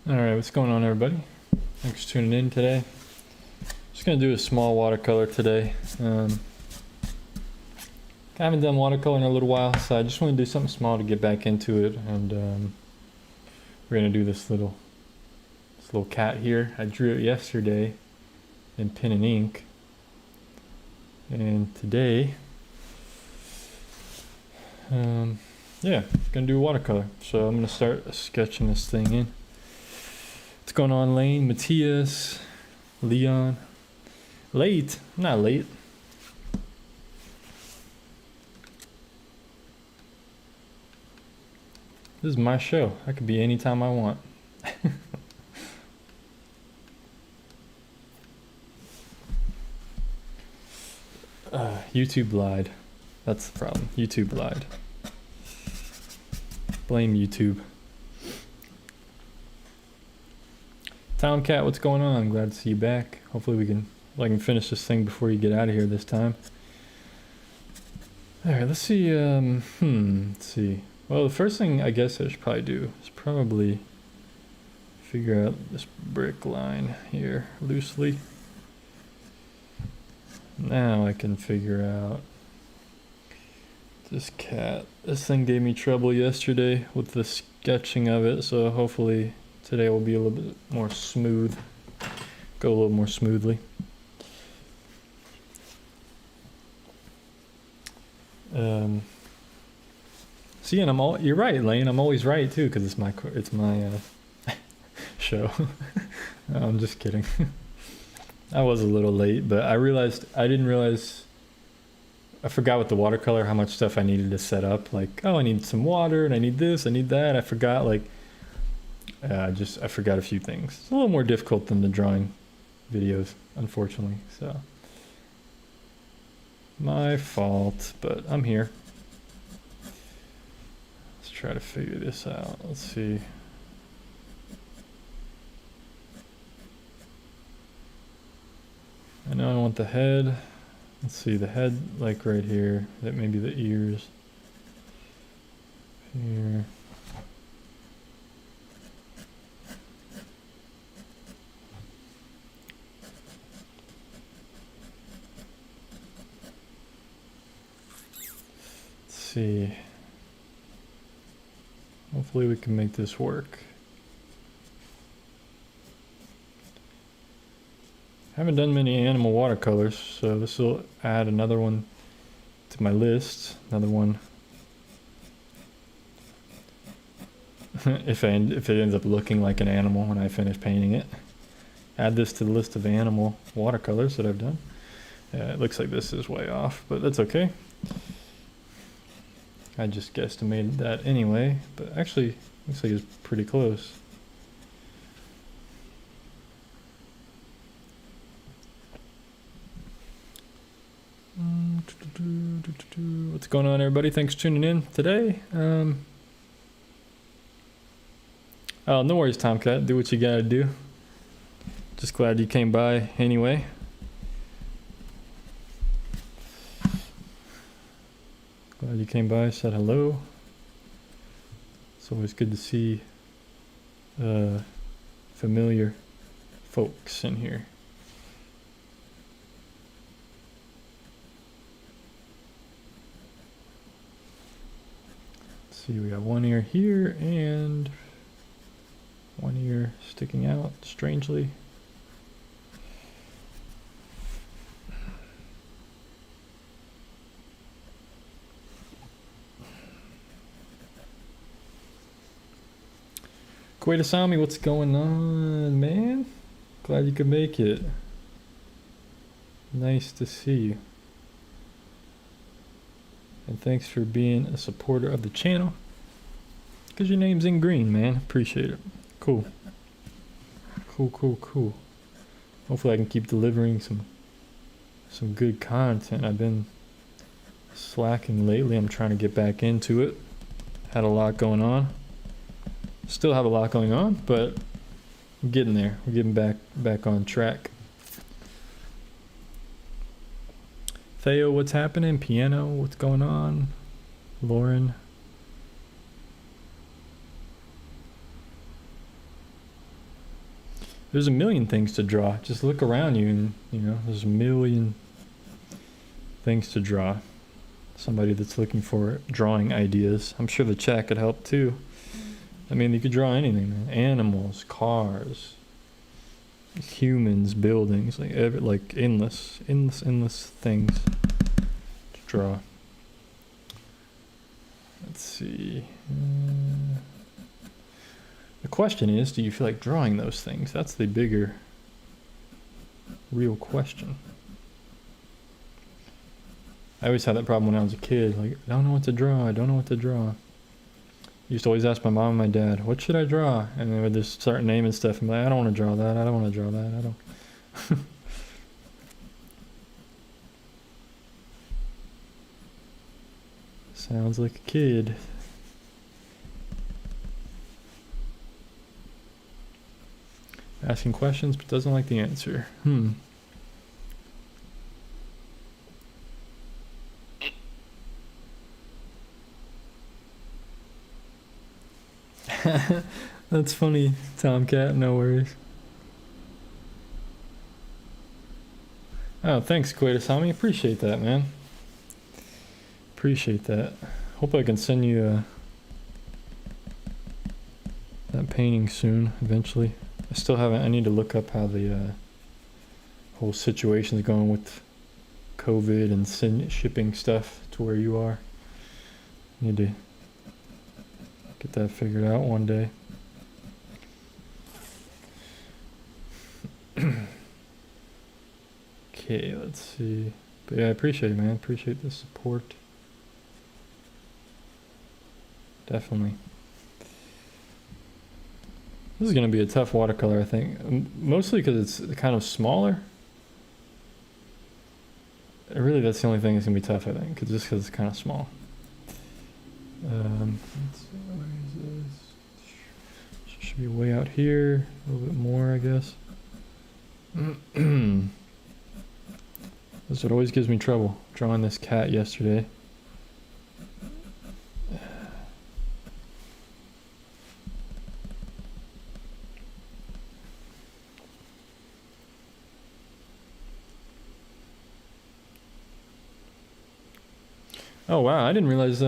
Alright, what's going on, everybody? Thanks for tuning in today. Just gonna do a small watercolor today. I haven't done watercolor in a little while, so I just want to do something small to get back into it. And we're gonna do this little cat here. I drew it yesterday in pen and ink, and today, yeah, gonna do watercolor. So I'm gonna start sketching this thing in. What's going on, Lane, Matthias, Leon? Late? I'm not late. This is my show. I could be anytime I want. YouTube lied. That's the problem. YouTube lied. Blame YouTube. Tomcat, what's going on? I'm glad to see you back. Hopefully I can finish this thing before you get out of here this time. Alright, let's see. Let's see. Well, the first thing I guess I should probably do is probably figure out this brick line here loosely. Now I can figure out this cat. This thing gave me trouble yesterday with the sketching of it, so hopefully today will be a little bit more smooth. Go a little more smoothly. See, and you're right, Lane. I'm always right too, because it's my show. No, I'm just kidding. I was a little late, but I didn't realize. I forgot with the watercolor how much stuff I needed to set up. Like, oh, I need some water, and I need this, I need that. I forgot, like. I forgot a few things. It's a little more difficult than the drawing videos, unfortunately. So, my fault, but I'm here. Let's try to figure this out. Let's see. I know I want the head. Let's see, the head, like right here. That may be the ears. Here. See. Hopefully we can make this work. Haven't done many animal watercolors, so this will add another one to my list. Another one. if it ends up looking like an animal when I finish painting it. Add this to the list of animal watercolors that I've done. Yeah, it looks like this is way off, but that's okay. I just guesstimated that anyway, but actually looks like it's pretty close. What's going on, everybody? Thanks for tuning in today. Oh, no worries, Tomcat. Do what you gotta do. Just glad you came by anyway. Glad you came by, said hello. It's always good to see familiar folks in here. Let's see, we got one ear here and one ear sticking out strangely. Kuwaitasami, what's going on, man? Glad you could make it. Nice to see you. And thanks for being a supporter of the channel. Because your name's in green, man. Appreciate it. Cool. Cool. Hopefully I can keep delivering some good content. I've been slacking lately. I'm trying to get back into it. Had a lot going on. Still have a lot going on, but we're getting there. We're getting back on track. Theo, what's happening? Piano, what's going on? Lauren. There's a million things to draw. Just look around you and, you know, there's a million things to draw. Somebody that's looking for drawing ideas. I'm sure the chat could help too. I mean, you could draw anything, man. Animals, cars, humans, buildings, like endless things to draw. Let's see. The question is, do you feel like drawing those things? That's the bigger, real question. I always had that problem when I was a kid. Like, I don't know what to draw. I don't know what to draw. I used to always ask my mom and my dad, what should I draw? And they would just start naming stuff and be like, I don't want to draw that. I don't want to draw that. I don't. Sounds like a kid. Asking questions but doesn't like the answer. That's funny, Tomcat, no worries. Oh, thanks, Koitasami. Appreciate that, man. Appreciate that. Hope I can send you that painting soon, eventually. I still haven't, I need to look up how the whole situation's going with COVID and shipping stuff to where you are. Need to get that figured out one day. Okay, let's see. But yeah, I appreciate it, man. Appreciate the support. Definitely. This is going to be a tough watercolor, I think. Mostly because it's kind of smaller. Really, that's the only thing that's going to be tough, I think. Just because it's kind of small. Let's see, where is this? Should be way out here. A little bit more, I guess. This is what always gives me trouble. Drawing this cat yesterday. Oh wow, I didn't realize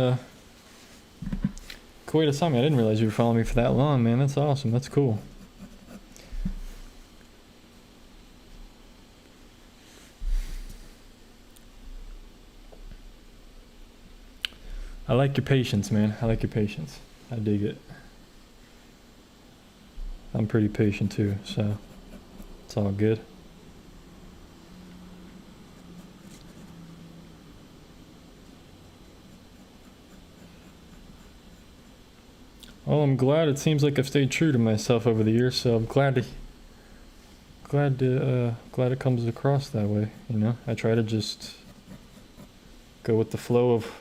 Koitasami, I didn't realize you were following me for that long, man. That's awesome. That's cool. I like your patience, man. I like your patience. I dig it. I'm pretty patient too, so it's all good. Well, I'm glad. It seems like I've stayed true to myself over the years, so I'm glad it comes across that way, you know? I try to just go with the flow of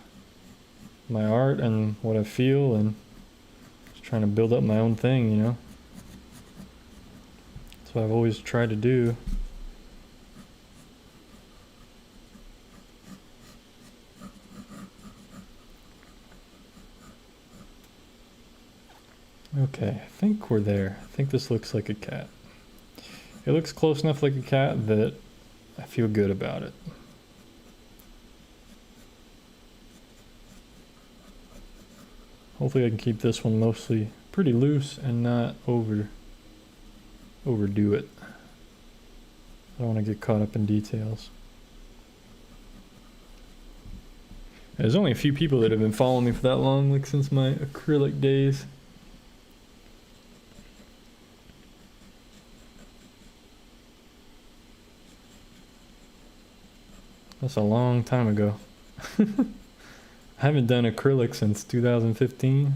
my art and what I feel, and just trying to build up my own thing, you know? That's what I've always tried to do. Okay, I think we're there. I think this looks like a cat. It looks close enough like a cat that I feel good about it. Hopefully I can keep this one mostly pretty loose and not overdo it. I don't want to get caught up in details. There's only a few people that have been following me for that long, like since my acrylic days. That's a long time ago. I haven't done acrylic since 2015.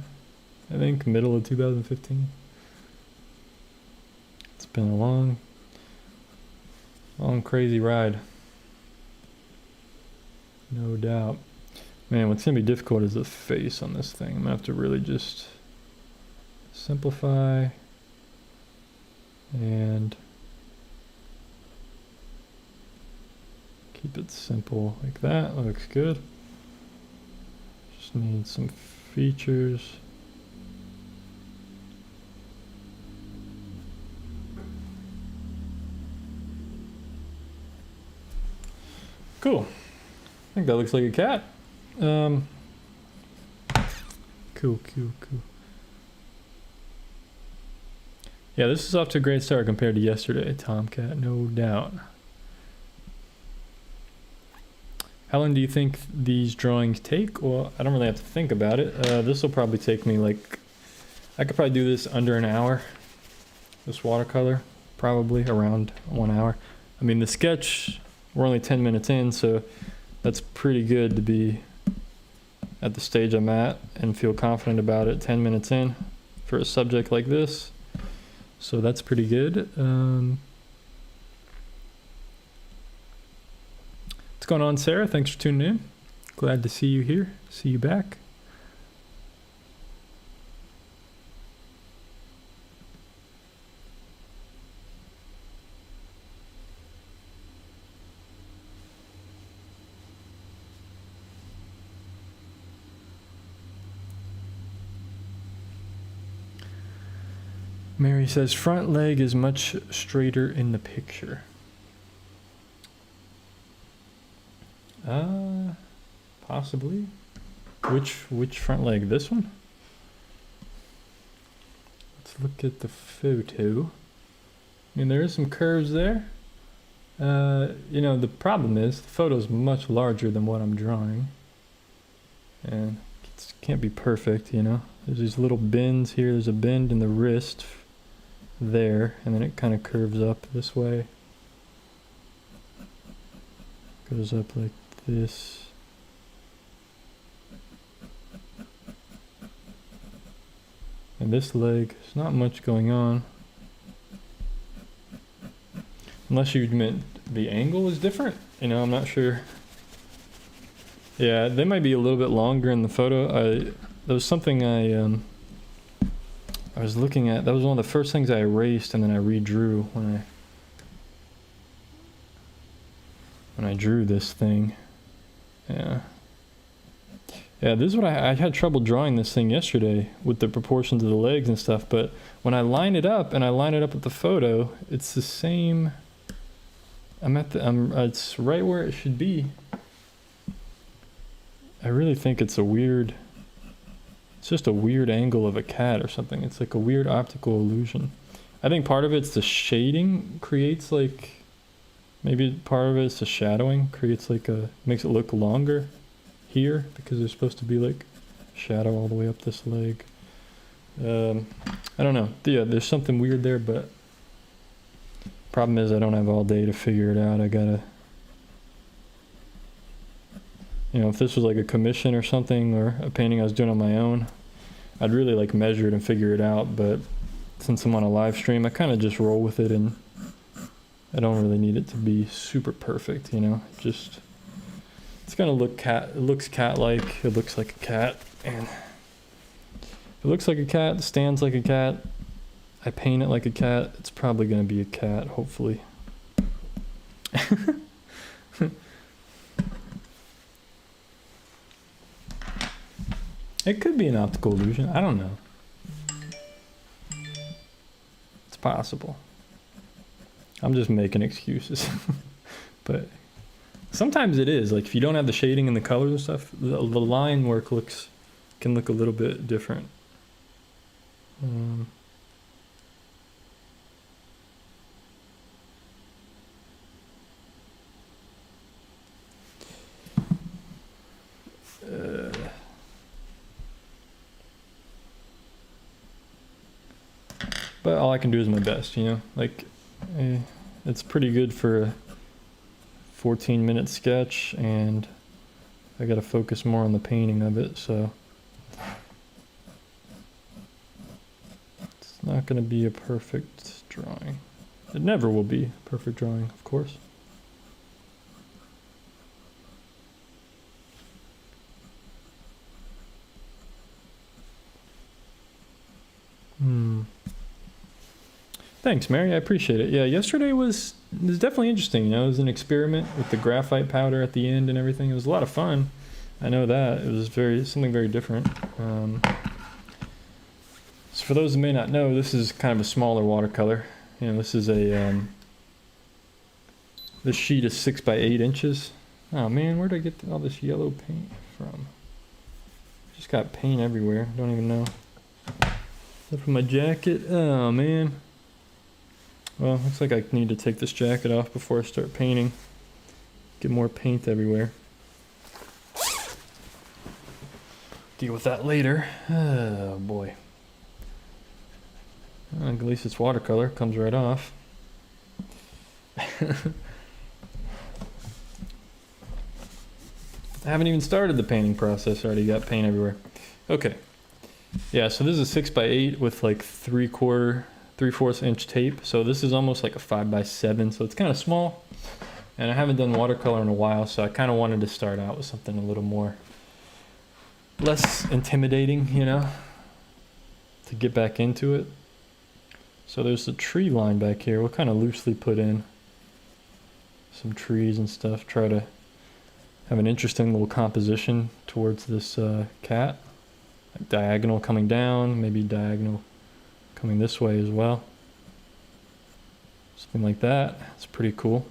I think middle of 2015. It's been a long crazy ride. No doubt. Man, what's gonna be difficult is the face on this thing. I'm gonna have to really just simplify and keep it simple like that. Looks good. Just need some features. Cool. I think that looks like a cat. Cool. Yeah, this is off to a great start compared to yesterday, Tomcat, no doubt. How long do you think these drawings take? Well, I don't really have to think about it. This will probably take me like, I could probably do this under an hour. This watercolor, probably around 1 hour. I mean, the sketch, we're only 10 minutes in, so that's pretty good to be at the stage I'm at and feel confident about it 10 minutes in for a subject like this. So that's pretty good. What's going on, Sarah? Thanks for tuning in. Glad to see you here. See you back. Mary says front leg is much straighter in the picture. Possibly. Which front leg? This one? Let's look at the photo. I mean, there is some curves there. You know, the problem is the photo's much larger than what I'm drawing. And it can't be perfect, you know. There's these little bends here. There's a bend in the wrist there, and then it kind of curves up this way. Goes up like this. And this leg, there's not much going on. Unless you meant the angle is different. You know, I'm not sure. Yeah, they might be a little bit longer in the photo. There was something I was looking at. That was one of the first things I erased, and then I redrew when I drew this thing. Yeah. Yeah, this is what I had trouble drawing this thing yesterday with the proportions of the legs and stuff, but when I line it up and I line it up with the photo, it's the same. It's right where it should be. I really think it's just a weird angle of a cat or something. It's like a weird optical illusion. I think part of it's the shading creates like, maybe part of it's the shadowing creates like makes it look longer here because there's supposed to be like shadow all the way up this leg. I don't know. Yeah, there's something weird there, but problem is I don't have all day to figure it out. I gotta, you know, if this was like a commission or something or a painting I was doing on my own, I'd really like measure it and figure it out, but since I'm on a live stream, I kind of just roll with it and I don't really need it to be super perfect, you know. Just, it's gonna look it looks cat-like, it looks like a cat, and if it looks like a cat, stands like a cat, I paint it like a cat, it's probably gonna be a cat, hopefully. It could be an optical illusion, I don't know. It's possible. I'm just making excuses. But sometimes it is, like if you don't have the shading and the colors and stuff, the line work can look a little bit different. But all I can do is my best, you know, like it's pretty good for a 14-minute sketch, and I got to focus more on the painting of it, so it's not going to be a perfect drawing. It never will be a perfect drawing, of course. Thanks, Mary. I appreciate it. Yeah, yesterday was definitely interesting. You know, it was an experiment with the graphite powder at the end and everything. It was a lot of fun. I know that. It was something very different. So for those who may not know, this is kind of a smaller watercolor. You know, this is this sheet is 6 by 8 inches. Oh man, where did I get all this yellow paint from? Just got paint everywhere. Don't even know. Is that from my jacket? Oh man. Well, looks like I need to take this jacket off before I start painting. Get more paint everywhere. Deal with that later. Oh boy. At least it's watercolor, comes right off. I haven't even started the painting process, already got paint everywhere. Okay. Yeah, so this is a 6x8 with like 3/4 inch tape. So this is almost like a 5x7, so it's kind of small. And I haven't done watercolor in a while, so I kind of wanted to start out with something a little more, less intimidating, you know, to get back into it. So there's a tree line back here. We'll kind of loosely put in some trees and stuff, try to have an interesting little composition towards this cat. Like diagonal coming down, maybe diagonal coming this way as well. Something like that. It's pretty cool.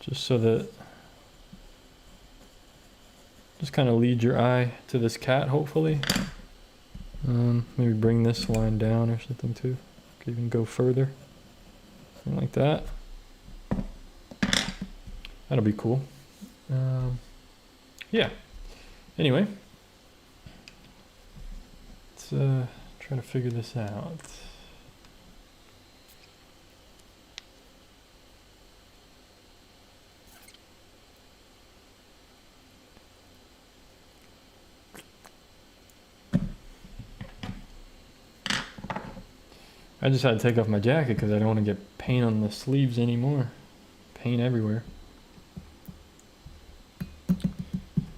Just so that, just kind of lead your eye to this cat, hopefully. Maybe bring this line down or something too. Could even go further. Something like that. That'll be cool. Yeah. Anyway. Let's try to figure this out. I just had to take off my jacket because I don't want to get paint on the sleeves anymore. Paint everywhere.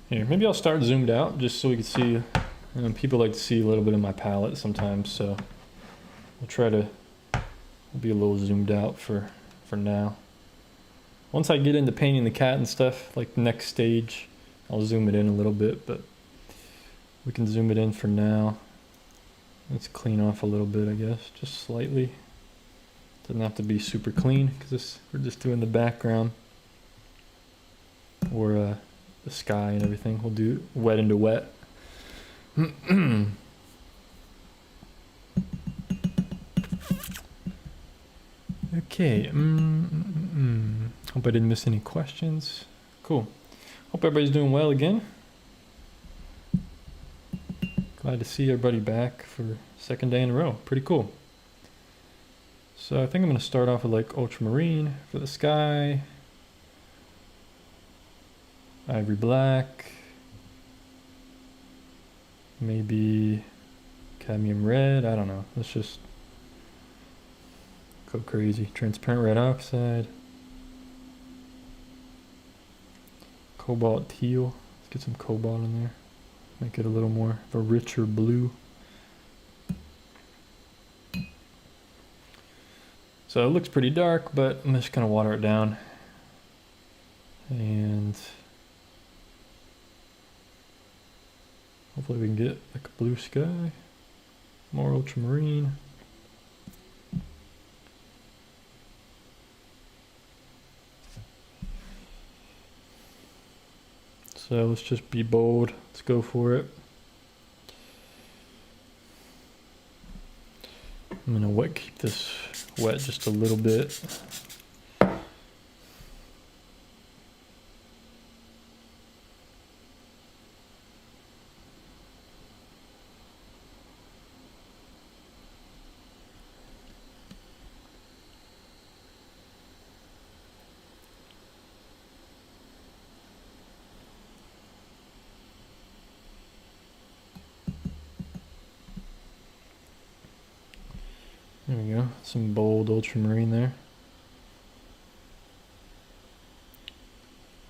Here, maybe I'll start zoomed out just so we can see. People like to see a little bit of my palette sometimes, so I'll try to be a little zoomed out for now. Once I get into painting the cat and stuff, like the next stage, I'll zoom it in a little bit, but we can zoom it in for now. Let's clean off a little bit, I guess, just slightly. Doesn't have to be super clean because we're just doing the background or the sky and everything. We'll do wet into wet. Okay. Hope I didn't miss any questions. Cool. Hope everybody's doing well again. Glad to see everybody back for second day in a row. Pretty cool. So I think I'm going to start off with like ultramarine for the sky. Ivory black. Maybe cadmium red. I don't know. Let's just go crazy. Transparent red oxide. Cobalt teal. Let's get some cobalt in there. Make it a little more of a richer blue. So it looks pretty dark, but I'm just gonna water it down. And hopefully we can get like a blue sky, more ultramarine. So let's just be bold. Let's go for it. I'm gonna keep this wet just a little bit. There we go, some bold ultramarine there.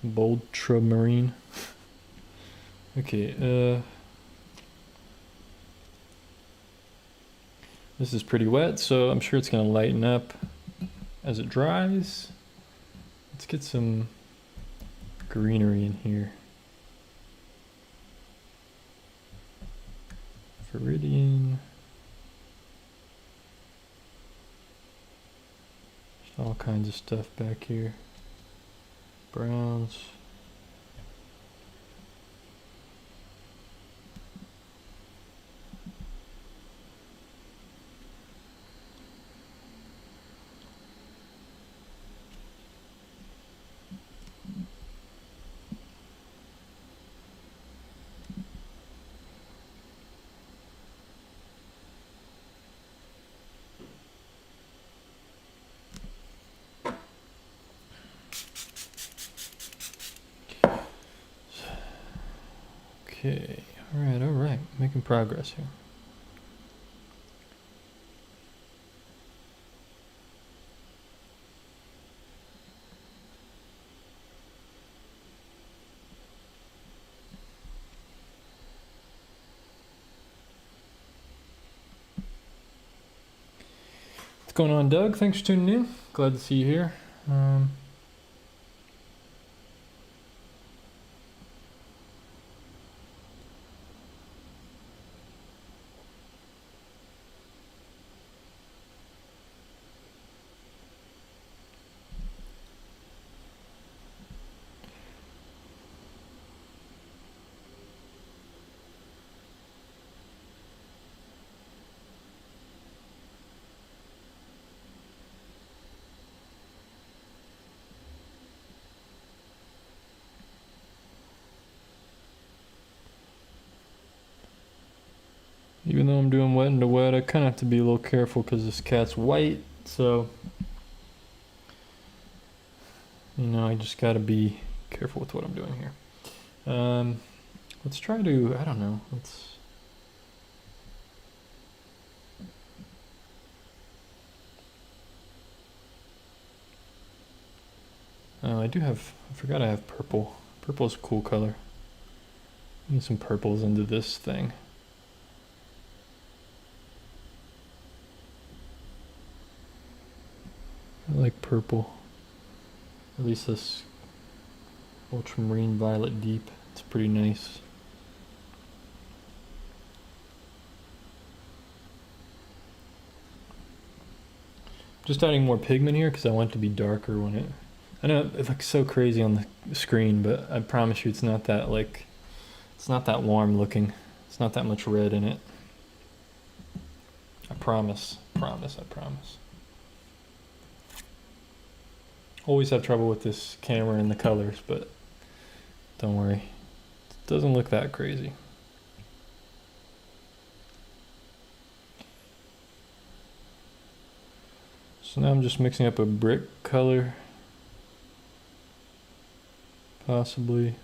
Bold ultramarine. Okay, this is pretty wet, so I'm sure it's gonna lighten up as it dries. Let's get some greenery in here. Viridian. All kinds of stuff back here. browns. Okay, all right, making progress here. What's going on, Doug? Thanks for tuning in. Glad to see you here. Even though I'm doing wet into wet, I kind of have to be a little careful because this cat's white, so you know, I just gotta be careful with what I'm doing here. Let's try to, I don't know, I forgot I have purple. Purple's a cool color. Need some purples into this thing. I like purple. At least this ultramarine violet deep. It's pretty nice. Just adding more pigment here because I want it to be darker when it... I know it looks so crazy on the screen, but I promise you it's not that like... It's not that warm looking. It's not that much red in it. I promise. I promise. Always have trouble with this camera and the colors, but don't worry. It doesn't look that crazy. So now I'm just mixing up a brick color. Possibly.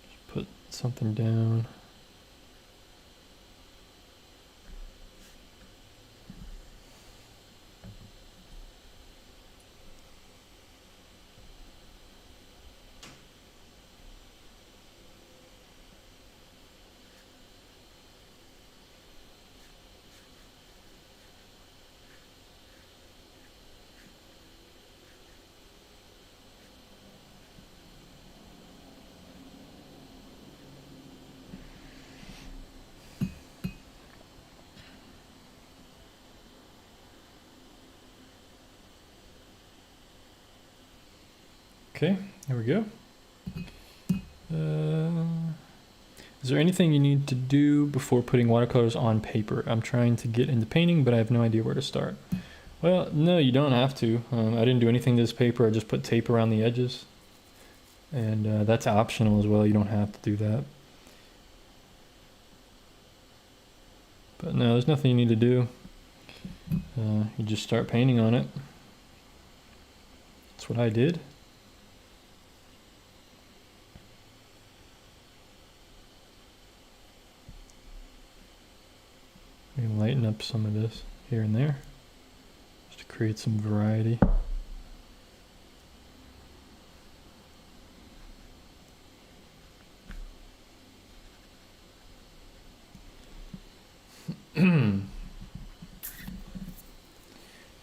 Just put something down. Okay, there we go. Is there anything you need to do before putting watercolors on paper? I'm trying to get into painting, but I have no idea where to start. Well, no, you don't have to. I didn't do anything to this paper. I just put tape around the edges. And that's optional as well. You don't have to do that. But no, there's nothing you need to do. You just start painting on it. That's what I did. We can lighten up some of this here and there, just to create some variety.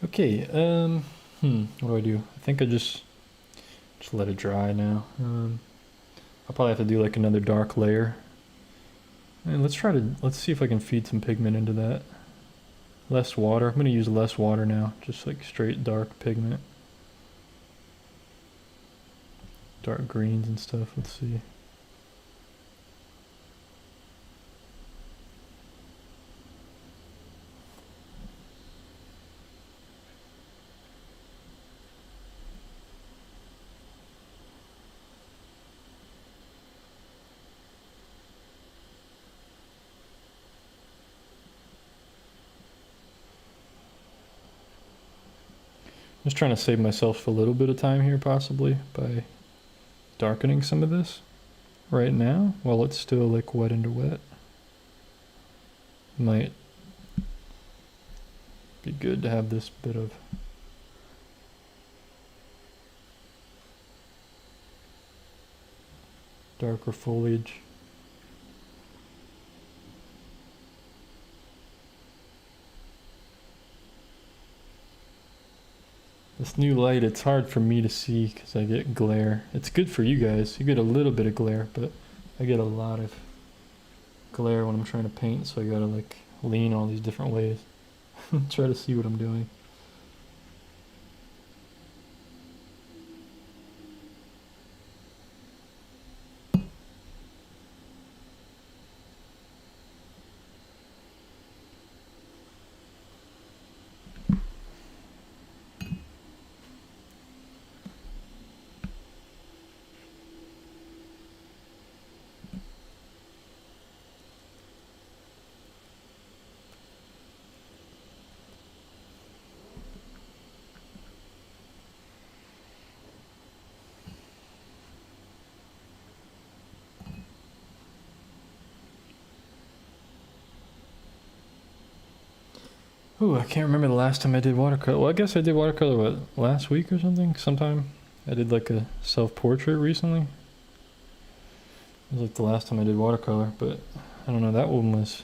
Okay, what do I do? I think I just let it dry now. I'll probably have to do like another dark layer. And let's see if I can feed some pigment into that. Less water. I'm gonna use less water now, just like straight dark pigment. Dark greens and stuff, let's see. Just trying to save myself a little bit of time here, possibly, by darkening some of this right now while it's still like wet under wet. Might be good to have this bit of darker foliage. This new light, it's hard for me to see because I get glare. It's good for you guys. You get a little bit of glare, but I get a lot of glare when I'm trying to paint, so I gotta like lean all these different ways. Try to see what I'm doing. Ooh, I can't remember the last time I did watercolor. Well, I guess I did watercolor, what, last week or something? Sometime. I did like a self-portrait recently. It was like the last time I did watercolor, but I don't know, that one was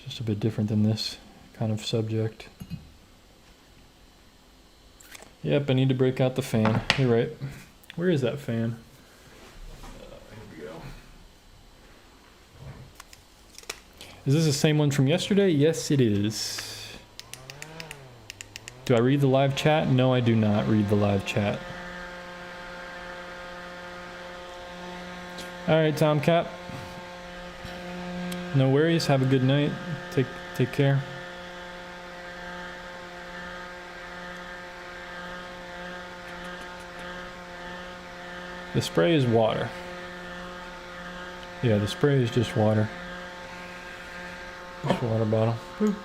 just a bit different than this kind of subject. Yep, I need to break out the fan. You're right. Where is that fan? Is this the same one from yesterday? Yes, it is. Do I read the live chat? No, I do not read the live chat. Alright, Tomcat. No worries. Have a good night. Take care. The spray is water. Yeah, the spray is just water. Just water bottle. Boop.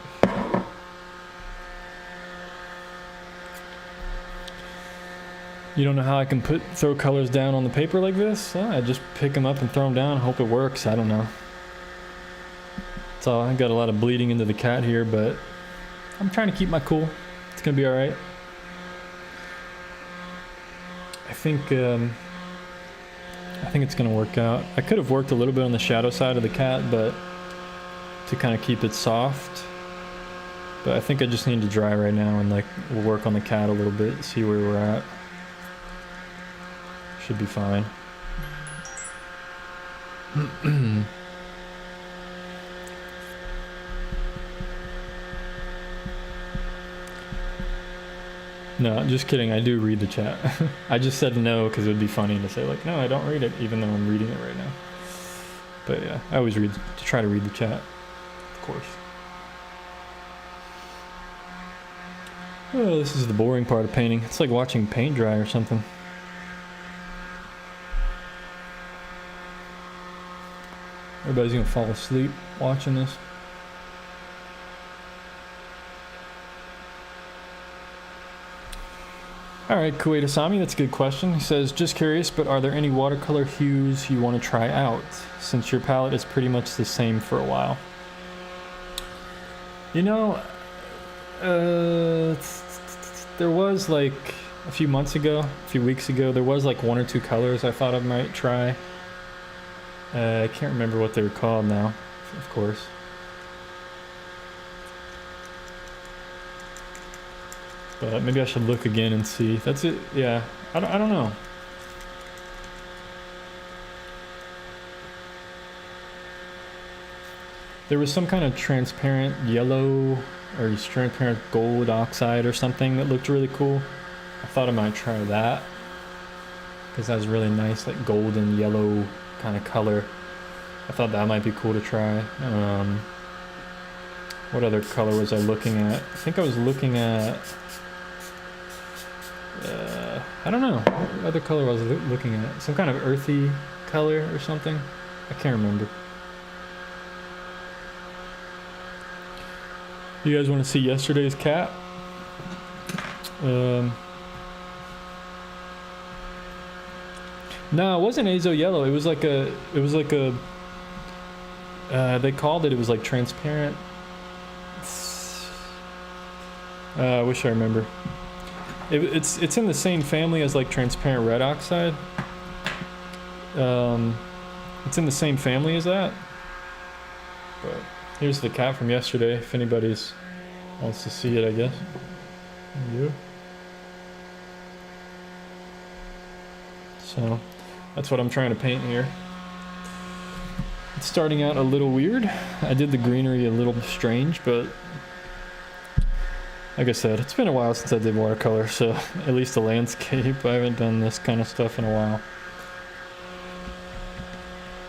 You don't know how I can throw colors down on the paper like this? I just pick them up and throw them down. Hope it works. I don't know. So I got a lot of bleeding into the cat here, but I'm trying to keep my cool. It's gonna be all right. I think it's gonna work out. I could have worked a little bit on the shadow side of the cat, but to kind of keep it soft. But I think I just need to dry right now and like we'll work on the cat a little bit, see where we're at. Should be fine. No, just kidding. I do read the chat. I just said no because it would be funny to say like, no, I don't read it, even though I'm reading it right now. But yeah, I always try to read the chat, of course. Oh, this is the boring part of painting. It's like watching paint dry or something. Everybody's gonna fall asleep watching this. Alright, Kuwait Asami, that's a good question. He says, just curious, but are there any watercolor hues you want to try out, since your palette is pretty much the same for a while? You know, there was like a few weeks ago, there was like one or two colors I thought I might try. I can't remember what they were called now, of course. But maybe I should look again and see. That's it. Yeah, I don't know. There was some kind of transparent yellow or transparent gold oxide or something that looked really cool. I thought I might try that because that was really nice, like golden yellow kind of color. I thought that might be cool to try. What other color was I looking at? I think I was looking at, I don't know, what other color was I looking at? Some kind of earthy color or something? I can't remember. You guys want to see yesterday's cat? No, it wasn't azo yellow. It was like a, they called it was like transparent. I wish I remember. It's in the same family as like transparent red oxide. It's in the same family as that. But here's the cat from yesterday, if anybody's wants to see it, I guess. You. So that's what I'm trying to paint here. It's starting out a little weird. I did the greenery a little strange, but like I said, it's been a while since I did watercolor, so at least the landscape. I haven't done this kind of stuff in a while.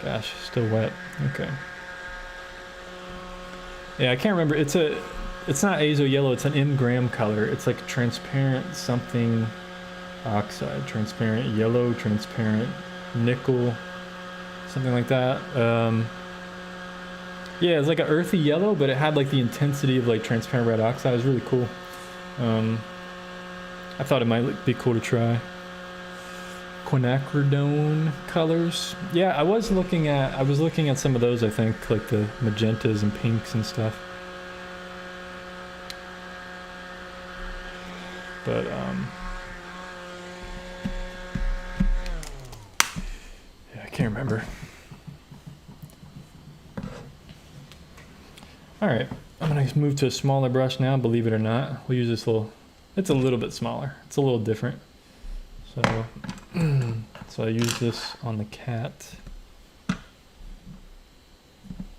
Gosh, still wet. Okay. Yeah, I can't remember. It's not azo yellow, it's an M gram color. It's like transparent something oxide, transparent yellow, transparent nickel, something like that. Yeah, it's like an earthy yellow, but it had like the intensity of like transparent red oxide. It was really cool. I thought it might be cool to try. Quinacridone colors. Yeah, I was looking at some of those, I think, like the magentas and pinks and stuff. But yeah, I can't remember. All right, I'm gonna move to a smaller brush now, believe it or not. We'll use this little, it's a little bit smaller. It's a little different. So, so I use this on the cat. Let's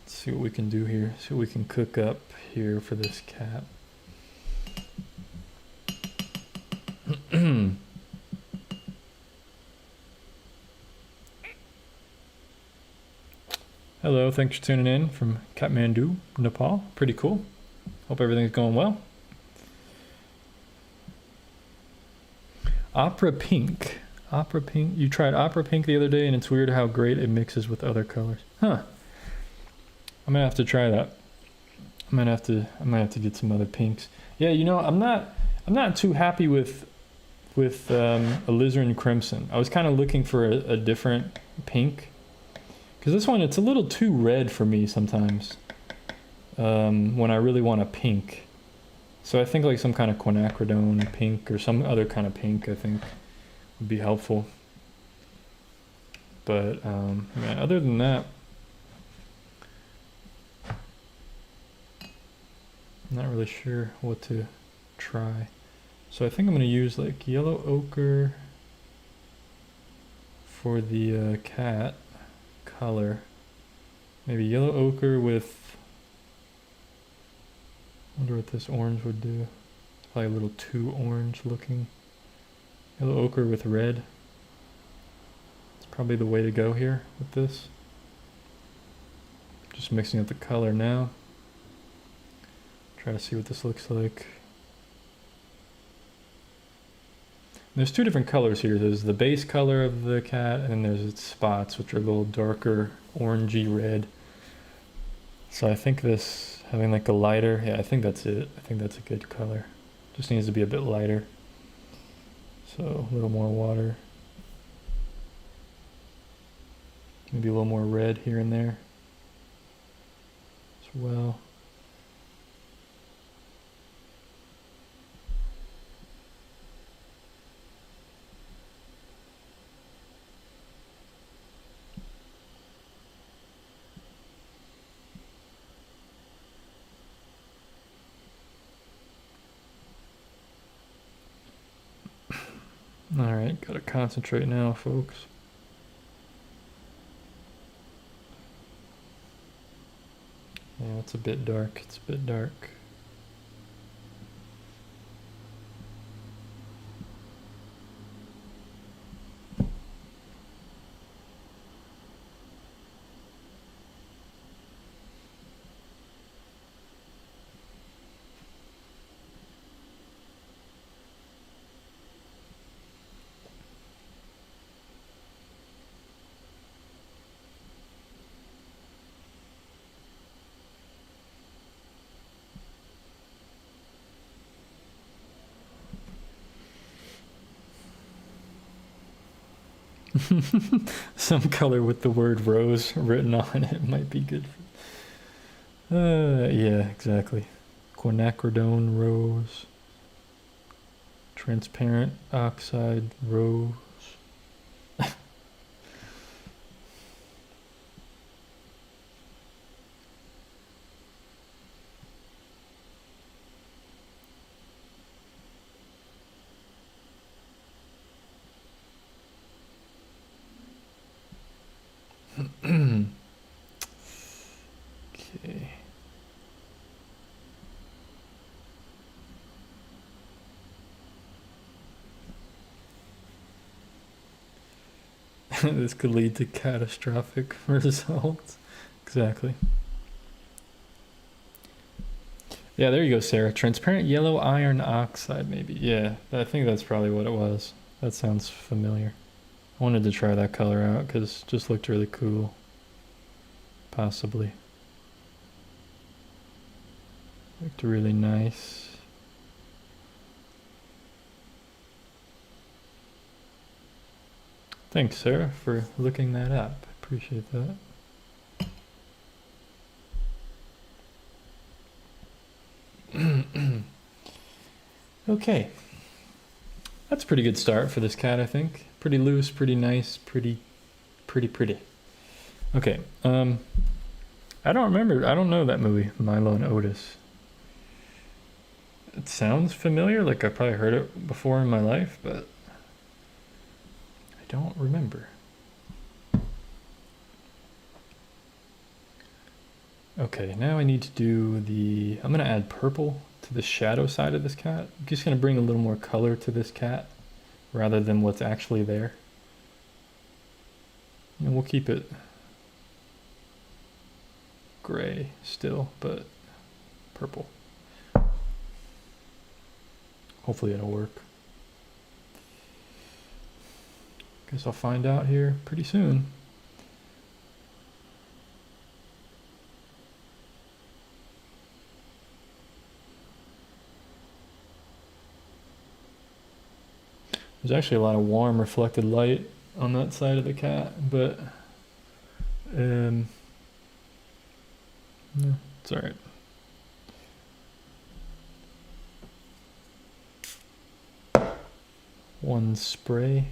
see what we can do here. See what we can cook up here for this cat. Hello, thanks for tuning in from Kathmandu, Nepal. Pretty cool. Hope everything's going well. Opera Pink. Opera Pink. You tried Opera Pink the other day, and it's weird how great it mixes with other colors. Huh. I'm gonna have to try that. I might have to get some other pinks. Yeah, you know, I'm not too happy with alizarin crimson. I was kind of looking for a different pink. Because this one, it's a little too red for me sometimes when I really want a pink. So I think like some kind of quinacridone pink or some other kind of pink, I think, would be helpful. But man, other than that, I'm not really sure what to try. So I think I'm going to use like yellow ochre for the cat color. Maybe yellow ochre with, I wonder what this orange would do. It's probably a little too orange looking. Yellow ochre with red. It's probably the way to go here with this. Just mixing up the color now. Try to see what this looks like. There's two different colors here. There's the base color of the cat, and there's its spots, which are a little darker, orangey red. So I think this, having like a lighter, yeah, I think that's it. I think that's a good color. Just needs to be a bit lighter. So a little more water. Maybe a little more red here and there as well. All right, gotta concentrate now, folks. Yeah, it's a bit dark. It's a bit dark. Some color with the word rose written on it might be good. Yeah, exactly. Quinacridone rose. Transparent oxide rose. Okay. This could lead to catastrophic results. Exactly. Yeah, there you go, Sarah. Transparent yellow iron oxide, maybe. Yeah, I think that's probably what it was. That sounds familiar. I wanted to try that color out because it just looked really cool. Possibly. Looked really nice. Thanks, Sarah, for looking that up. Appreciate that. Okay. That's a pretty good start for this cat, I think. Pretty loose, pretty nice, pretty. Okay. I don't remember. I don't know that movie, Milo and Otis. It sounds familiar, like I probably heard it before in my life, but I don't remember. Okay, now I need to do the... I'm going to add purple to the shadow side of this cat. I'm just going to bring a little more color to this cat rather than what's actually there. And we'll keep it gray still, but purple. Hopefully it'll work. Guess I'll find out here pretty soon. There's actually a lot of warm reflected light on that side of the cat, but no, it's all right. One spray.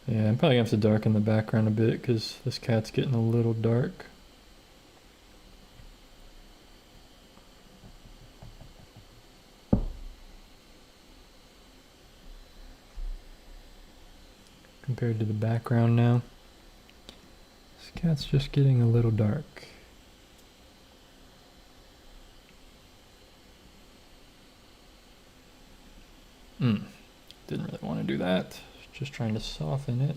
Yeah, I'm probably gonna have to darken the background a bit because this cat's getting a little dark. Compared to the background now. This cat's just getting a little dark. Didn't really want to do that. Just trying to soften it.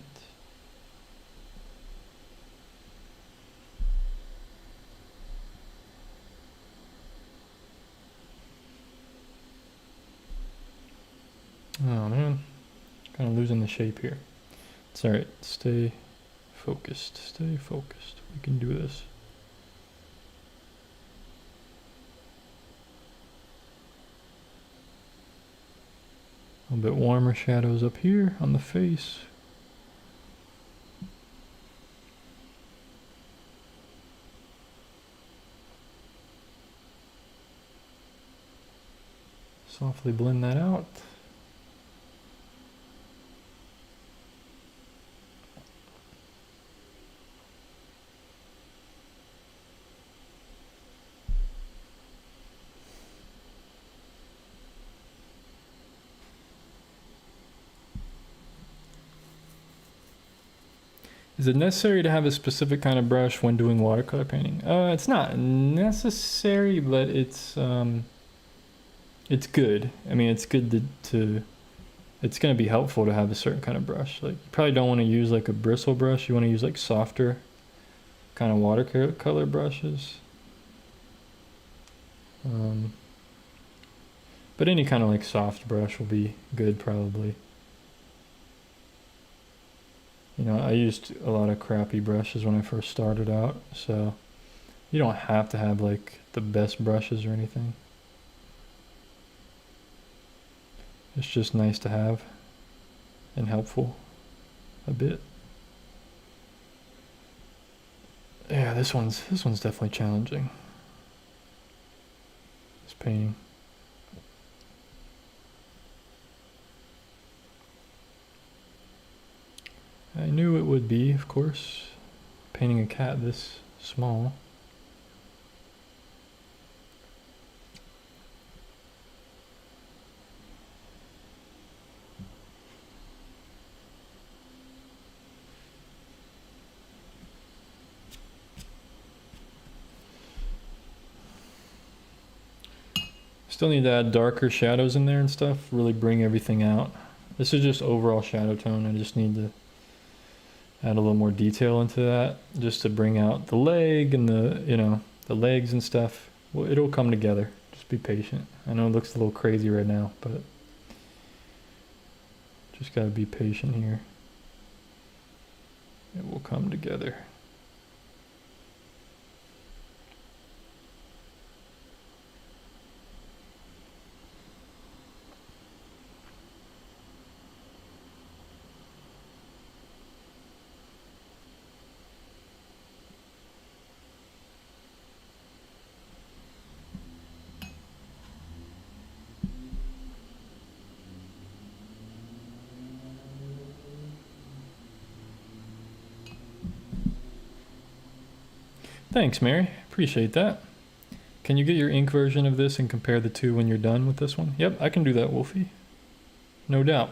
Oh man, kind of losing the shape here. It's alright, stay focused, stay focused. We can do this. A little bit warmer shadows up here on the face. Softly blend that out. Is it necessary to have a specific kind of brush when doing watercolor painting? It's not necessary, but it's good. I mean, it's good to it's going to be helpful to have a certain kind of brush. Like, you probably don't want to use like a bristle brush. You want to use like softer kind of watercolor brushes. But any kind of like soft brush will be good probably. You know, I used a lot of crappy brushes when I first started out, so you don't have to have like the best brushes or anything. It's just nice to have and helpful a bit. Yeah, this one's definitely challenging. This painting. I knew it would be, of course, painting a cat this small. Still need to add darker shadows in there and stuff, really bring everything out. This is just overall shadow tone. I just need to add a little more detail into that, just to bring out the leg and the, you know, the legs and stuff. Well, it'll come together. Just be patient. I know it looks a little crazy right now, but just gotta be patient here. It will come together. Thanks, Mary. Appreciate that. Can you get your ink version of this and compare the two when you're done with this one? Yep, I can do that, Wolfie. No doubt.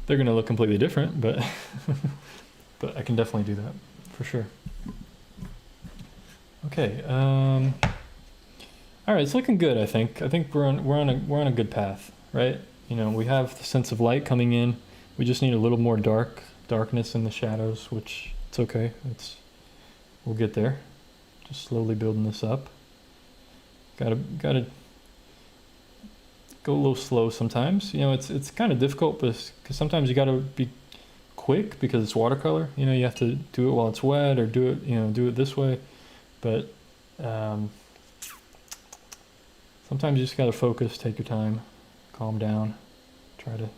They're going to look completely different, but but I can definitely do that for sure. Okay. All right, it's looking good, I think. I think we're on a good path, right? You know, we have the sense of light coming in. We just need a little more darkness in the shadows, which it's okay. We'll get there. Just slowly building this up. Gotta go a little slow sometimes. You know, it's kind of difficult, because sometimes you gotta be quick because it's watercolor. You know, you have to do it while it's wet, or do it this way. But sometimes you just gotta focus, take your time, calm down, try to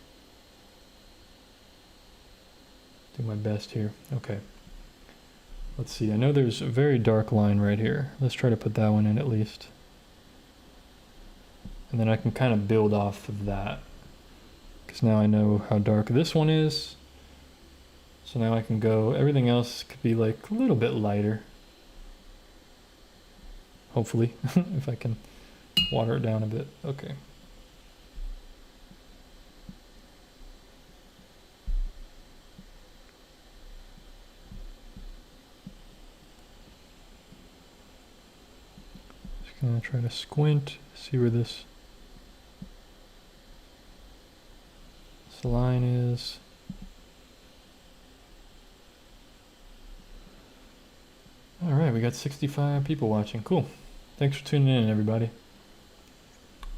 do my best here. Okay. Let's see, I know there's a very dark line right here. Let's try to put that one in at least. And then I can kind of build off of that, because now I know how dark this one is. So now I can go, everything else could be like a little bit lighter. Hopefully, if I can water it down a bit. Okay. Gonna try to squint, see where this line is. All right, we got 65 people watching. Cool. Thanks for tuning in, everybody.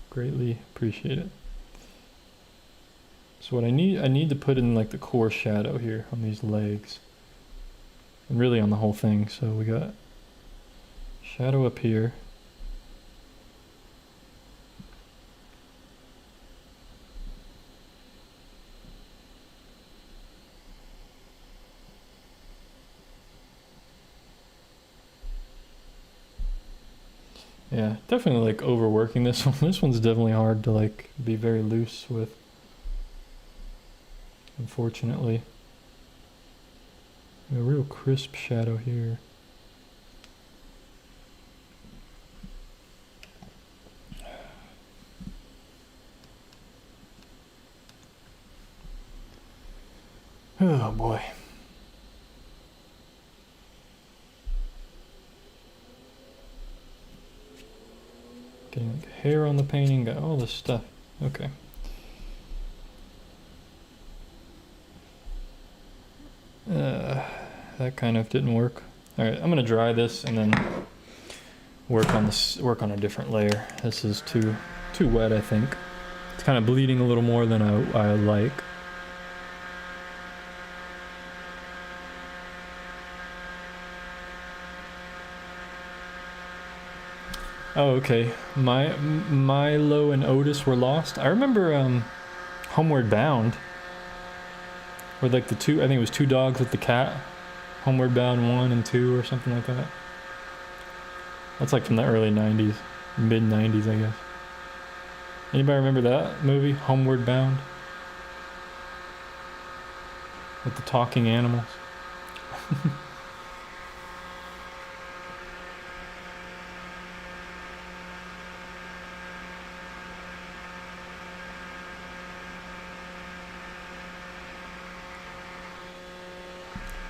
Greatly appreciate it. So what I need to put in like the core shadow here on these legs, and really on the whole thing. So we got shadow up here. Yeah, definitely like overworking this one. This one's definitely hard to like be very loose with, unfortunately. A real crisp shadow here. Oh boy. Getting like hair on the painting, got all this stuff. Okay. That kind of didn't work. All right, I'm gonna dry this and then work on a different layer. This is too wet, I think. It's kind of bleeding a little more than I like. Oh, okay. Milo and Otis were lost. I remember Homeward Bound. Where like the two, I think it was two dogs with the cat. Homeward Bound 1 and 2 or something like that. That's like from the early 90s, mid 90s, I guess. Anybody remember that movie, Homeward Bound? With the talking animals?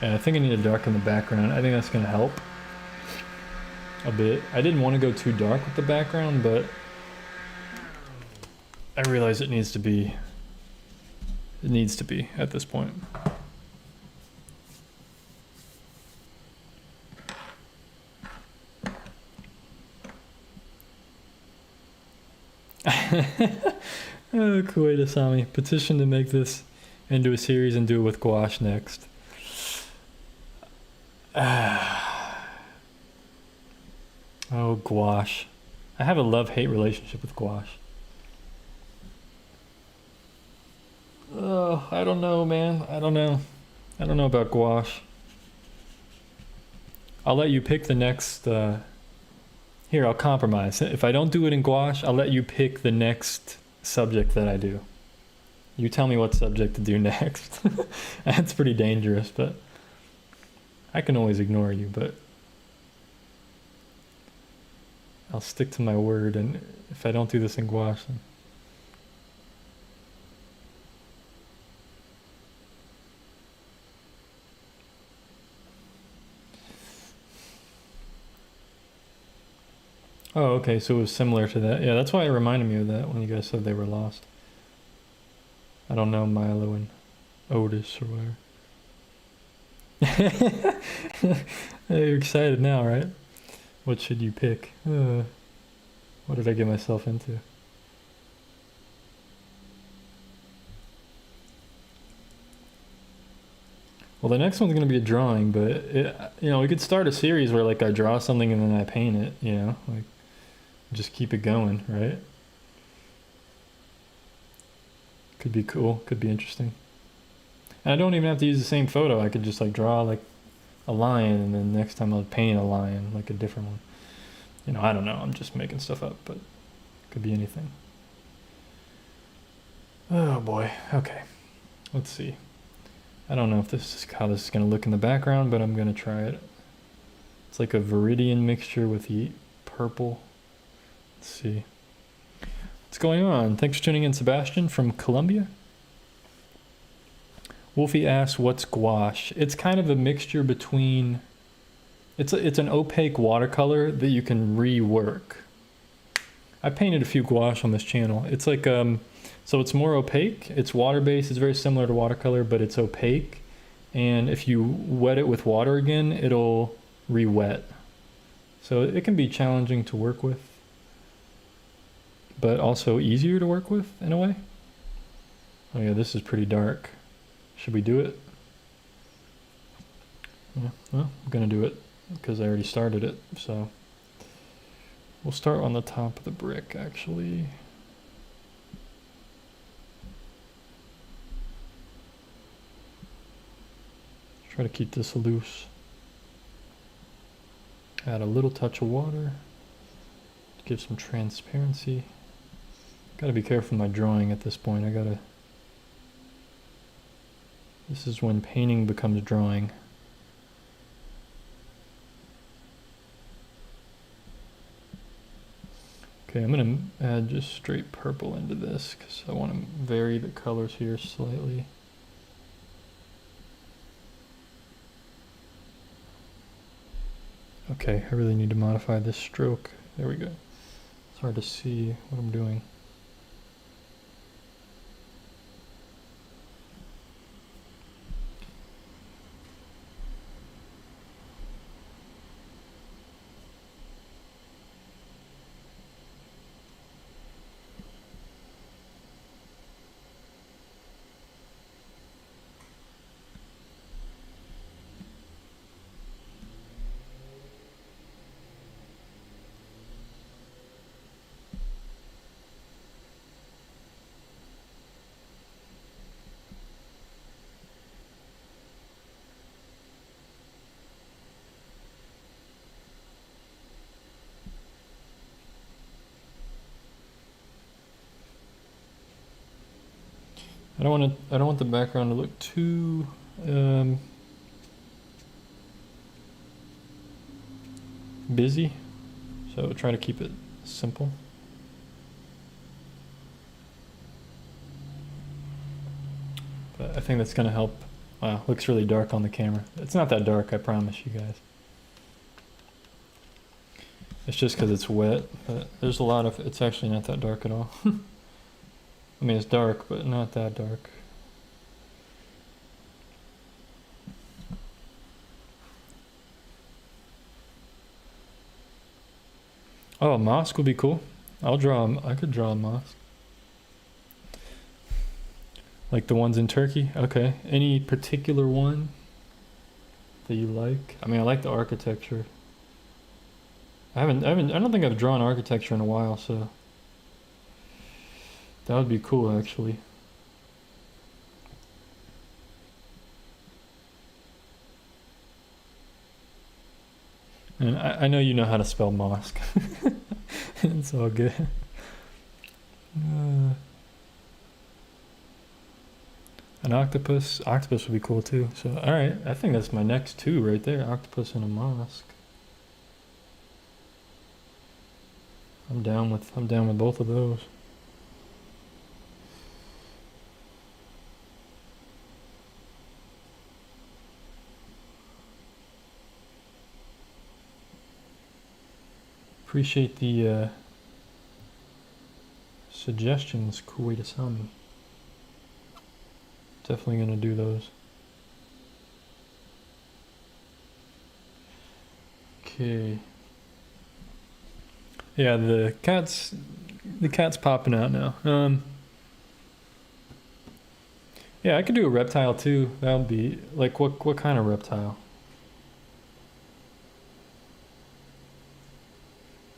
Yeah, I think I need to darken the background. I think that's going to help a bit. I didn't want to go too dark with the background, but I realize it needs to be at this point. Oh, Koei-Dasami. Petition to make this into a series and do it with gouache next. Oh, gouache. I have a love-hate relationship with gouache. Oh, I don't know, man. I don't know about gouache. I'll let you pick the next... Here, I'll compromise. If I don't do it in gouache, I'll let you pick the next subject that I do. You tell me what subject to do next. That's pretty dangerous, but... I can always ignore you, but... I'll stick to my word, and if I don't do this in gouache, then... Oh, okay, so it was similar to that. Yeah, that's why it reminded me of that when you guys said they were lost. I don't know, Milo and Otis or whatever. You're excited now, right? What should you pick? What did I get myself into? Well, the next one's going to be a drawing, but, we could start a series where, like, I draw something and then I paint it, like, just keep it going, right? Could be cool, could be interesting. And I don't even have to use the same photo. I could just, like, draw, like, a lion, and then next time I'll paint a lion, like a different one. I don't know, I'm just making stuff up, but it could be anything. Oh boy, okay. Let's see. I don't know if this is how this is going to look in the background, but I'm going to try it. It's like a viridian mixture with the purple. Let's see. What's going on? Thanks for tuning in, Sebastian from Colombia. Wolfie asks, what's gouache? It's kind of a mixture between... It's an opaque watercolor that you can rework. I painted a few gouache on this channel. It's like... So it's more opaque, it's water-based, it's very similar to watercolor, but it's opaque. And if you wet it with water again, it'll re-wet. So it can be challenging to work with, but also easier to work with in a way. Oh yeah, this is pretty dark. Should we do it? Yeah, well, I'm gonna do it because I already started it, so. We'll start on the top of the brick, actually. Try to keep this loose. Add a little touch of water to give some transparency. Gotta be careful with my drawing at this point. This is when painting becomes drawing. Okay, I'm gonna add just straight purple into this because I want to vary the colors here slightly. Okay, I really need to modify this stroke. There we go. It's hard to see what I'm doing. I don't want the background to look too busy, so try to keep it simple. But I think that's gonna help. Wow, looks really dark on the camera. It's not that dark, I promise you guys. It's just because it's wet, but there's a lot of, it's actually not that dark at all. I mean, it's dark, but not that dark. Oh, a mosque would be cool. I could draw a mosque. Like the ones in Turkey? Okay. Any particular one that you like? I mean, I like the architecture. I don't think I've drawn architecture in a while, so that would be cool, actually. And I know you know how to spell mosque. It's all good. An octopus? Octopus would be cool too. So, alright, I think that's my next two right there. Octopus and a mosque. I'm down with both of those. Appreciate the suggestions, Kuwait-Asami. Definitely gonna do those. Okay. Yeah, the cat's popping out now. Yeah, I could do a reptile too. That would be like what kind of reptile?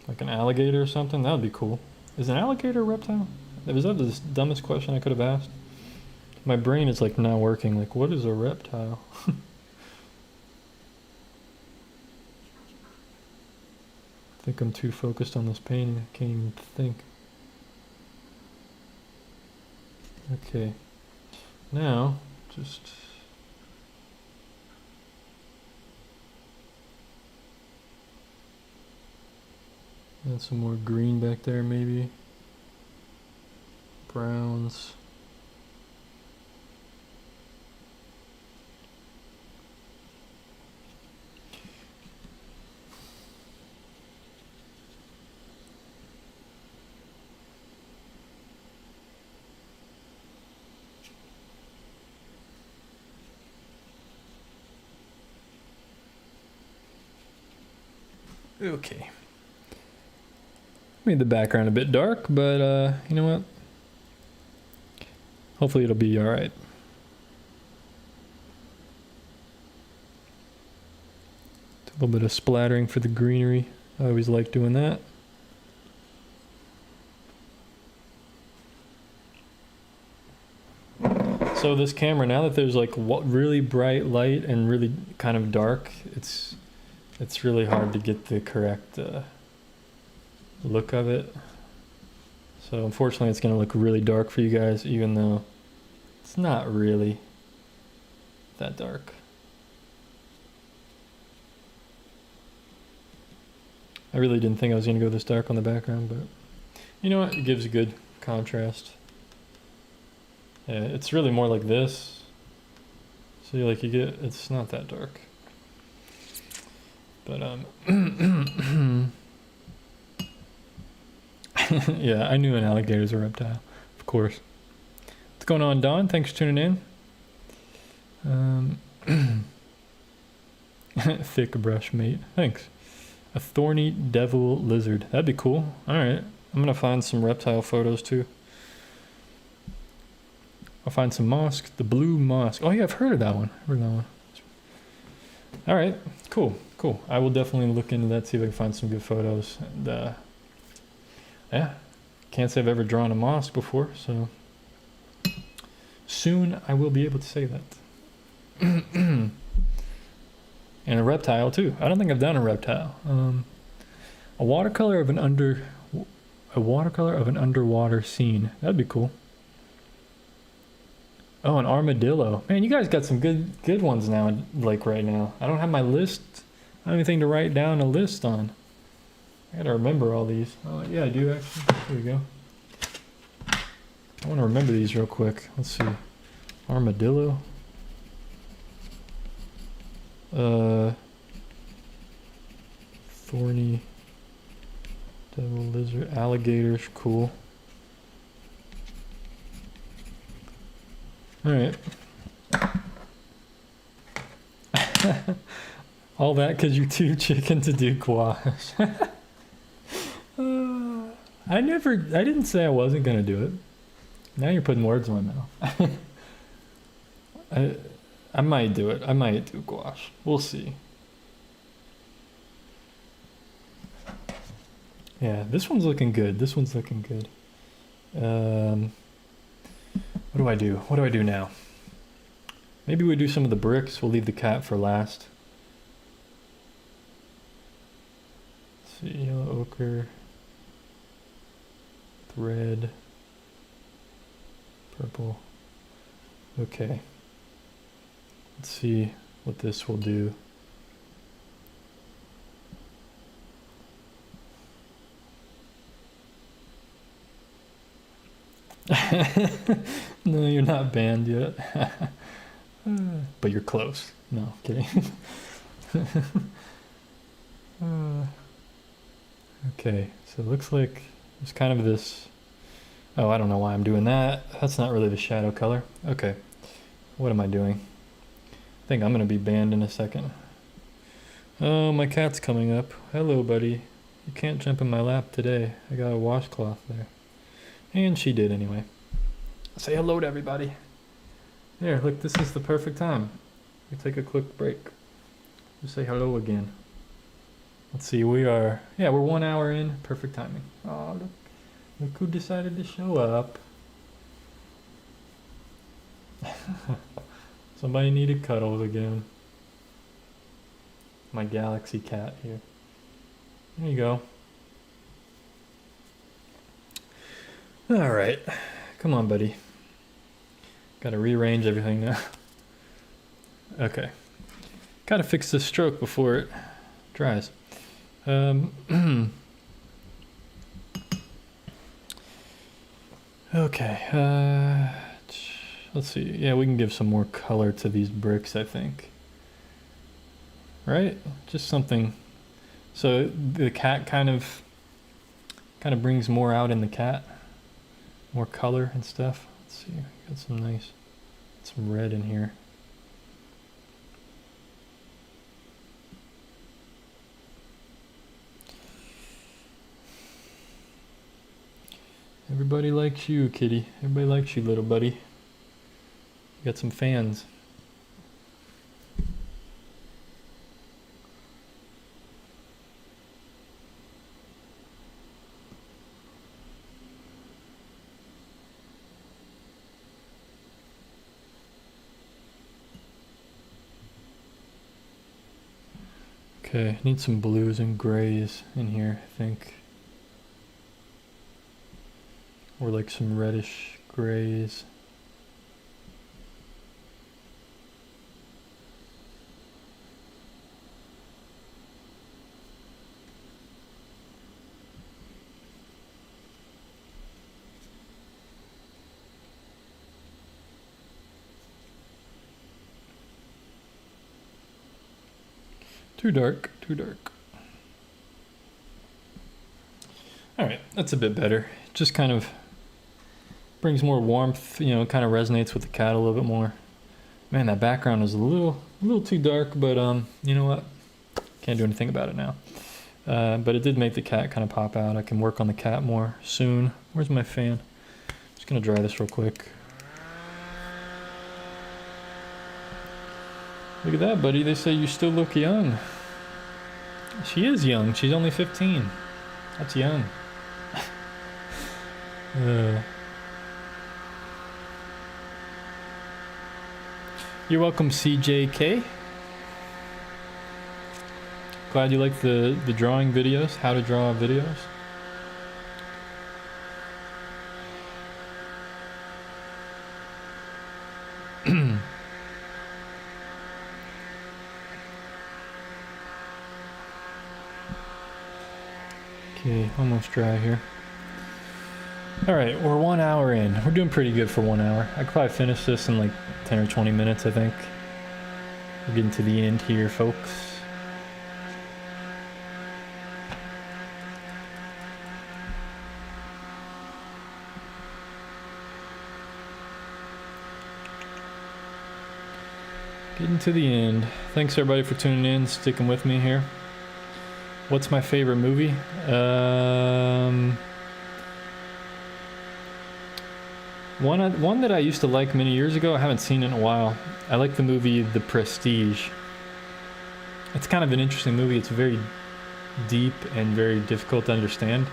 Like an alligator or something? That would be cool. Is an alligator a reptile? Was that the dumbest question I could have asked? My brain is like not working. Like, what is a reptile? I think I'm too focused on this painting. I can't even think. Okay. Now, just... add some more green back there, maybe. Browns. Okay. Made the background a bit dark, but you know what? Hopefully it'll be alright. A little bit of splattering for the greenery. I always like doing that. So this camera, now that there's like really bright light and really kind of dark, it's really hard to get the correct look of it. So unfortunately it's going to look really dark for you guys, even though it's not really that dark. I really didn't think I was going to go this dark on the background, but you know what? It gives a good contrast. Yeah, it's really more like this. So you get, it's not that dark. But Yeah, I knew an alligator's a reptile, of course. What's going on, Don? Thanks for tuning in. Thick brush, mate. Thanks. A thorny devil lizard. That'd be cool. All right. I'm going to find some reptile photos, too. I'll find some mosque. The blue mosque. Oh, yeah, I've heard of that one. All right. Cool. Cool. I will definitely look into that, see if I can find some good photos. And, yeah. Can't say I've ever drawn a mosque before, so soon I will be able to say that. And a reptile, too. I don't think I've done a reptile. A watercolor of an underwater scene. That'd be cool. Oh, an armadillo. Man, you guys got some good ones now, like right now. I don't have my list. I don't have anything to write down a list on. I gotta remember all these. Oh, yeah, I do actually. Here we go. I want to remember these real quick. Let's see. Armadillo. Thorny devil lizard, alligators, cool. All right. All that because you're too chicken to do gouache. I didn't say I wasn't gonna do it. Now you're putting words in my mouth. I might do it. I might do gouache. We'll see. Yeah, this one's looking good. This one's looking good. What do I do? What do I do now? Maybe we do some of the bricks. We'll leave the cat for last. Let's see, yellow ochre, red, purple. Okay. Let's see what this will do. No, you're not banned yet. But you're close. No, kidding. Okay, so it looks like there's kind of this... Oh, I don't know why I'm doing that. That's not really the shadow color. Okay, what am I doing? I think I'm going to be banned in a second. Oh, my cat's coming up. Hello, buddy. You can't jump in my lap today. I got a washcloth there. And she did anyway. Say hello to everybody. There, look, this is the perfect time. We take a quick break. Just say hello again. Let's see, we're 1 hour in. Perfect timing. Oh, look who decided to show up. Somebody needed cuddles again. My galaxy cat here. There you go. All right, come on, buddy. Gotta rearrange everything now. Okay, gotta fix this stroke before it dries. Okay, let's see. Yeah, we can give some more color to these bricks, I think. Right? Just something. So the cat kind of brings more out in the cat. More color and stuff. Let's see, got some red in here. Everybody likes you, kitty. Everybody likes you, little buddy. You got some fans. Okay, need some blues and grays in here, I think. Or like some reddish grays. Too dark, too dark. All right, that's a bit better. Just kind of brings more warmth, you know, kind of resonates with the cat a little bit more. Man, that background is a little too dark, but you know what? Can't do anything about it now. But it did make the cat kind of pop out. I can work on the cat more soon. Where's my fan? Just gonna dry this real quick. Look at that, buddy. They say you still look young. She is young. She's only 15. That's young. You're welcome, CJK. Glad you like the drawing videos, how to draw videos. Okay, almost dry here. All right, we're 1 hour in. We're doing pretty good for 1 hour. I could probably finish this in like 10 or 20 minutes, I think. We're getting to the end here, folks. Getting to the end. Thanks everybody for tuning in, sticking with me here. What's my favorite movie? One that I used to like many years ago. I haven't seen it in a while. I like the movie The Prestige. It's kind of an interesting movie. It's very deep and very difficult to understand.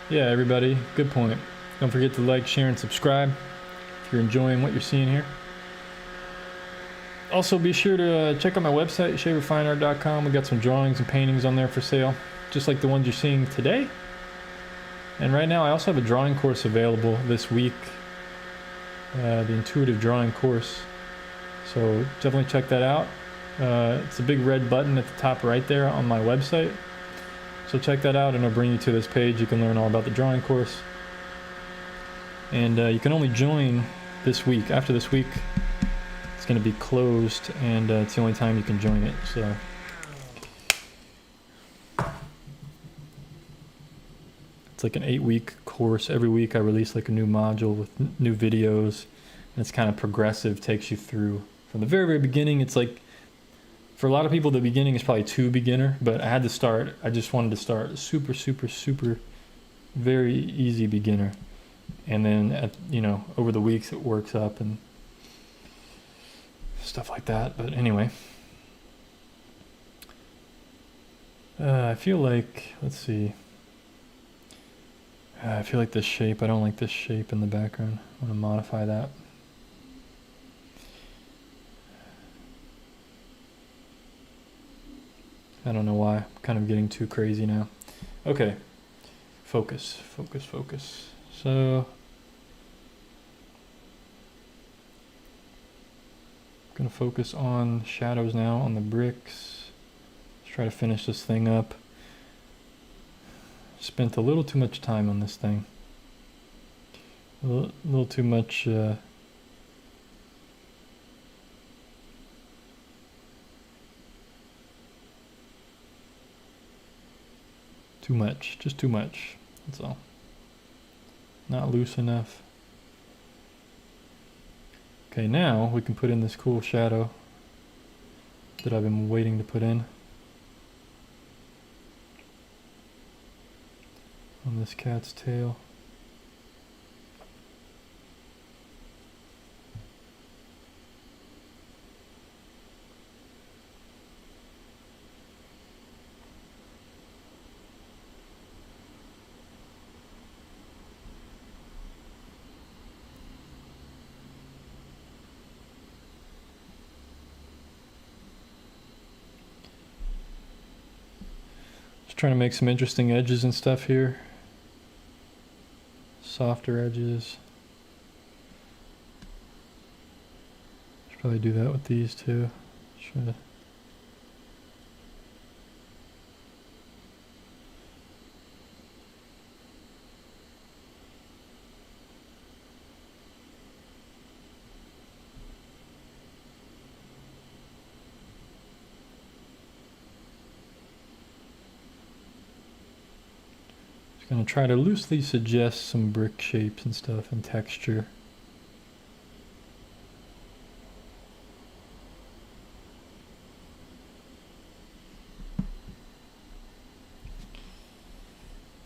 Yeah, everybody, good point. Don't forget to like, share, and subscribe if you're enjoying what you're seeing here. Also, be sure to check out my website, shaverfineart.com. We got some drawings and paintings on there for sale, just like the ones you're seeing today. And right now, I also have a drawing course available this week, the intuitive drawing course. So definitely check that out. It's a big red button at the top right there on my website. So check that out and it'll bring you to this page. You can learn all about the drawing course. And you can only join this week. After this week, it's going to be closed, and it's the only time you can join it. So it's like an 8-week course. Every week I release like a new module with new videos, and it's kind of progressive, takes you through from the very beginning. It's like, for a lot of people, the beginning is probably too beginner, but I just wanted to start super very easy beginner, and then over the weeks it works up and stuff like that. But anyway, I feel like, let's see, I feel like this shape, I don't like this shape in the background. I want to modify that. I don't know why. I'm kind of getting too crazy now. Okay. Focus. So I'm going to focus on shadows now, on the bricks. Let's try to finish this thing up. Spent a little too much time on this thing. A little too much just too much, that's all. Not loose enough. Okay, now we can put in this cool shadow that I've been waiting to put in on this cat's tail. Trying to make some interesting edges and stuff here. Softer edges. Should probably do that with these too. Should. Gonna try to loosely suggest some brick shapes and stuff and texture.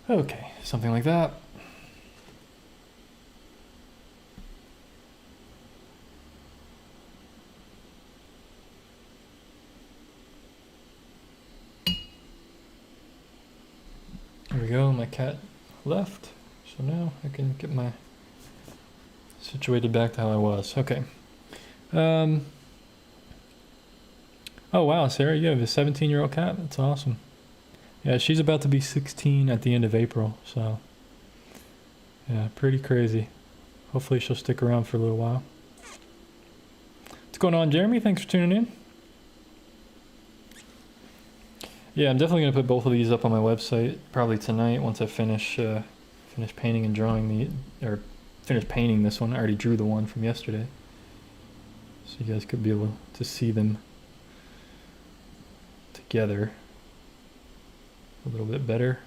Okay, something like that. There we go, my cat left. So now I can get my situated back to how I was. Okay. Oh wow, Sarah, you have a 17-year-old cat? That's awesome. Yeah, she's about to be 16 at the end of April, so yeah, pretty crazy. Hopefully she'll stick around for a little while. What's going on, Jeremy? Thanks for tuning in. Yeah, I'm definitely gonna put both of these up on my website probably tonight once I finish painting and drawing finish painting this one. I already drew the one from yesterday, so you guys could be able to see them together a little bit better.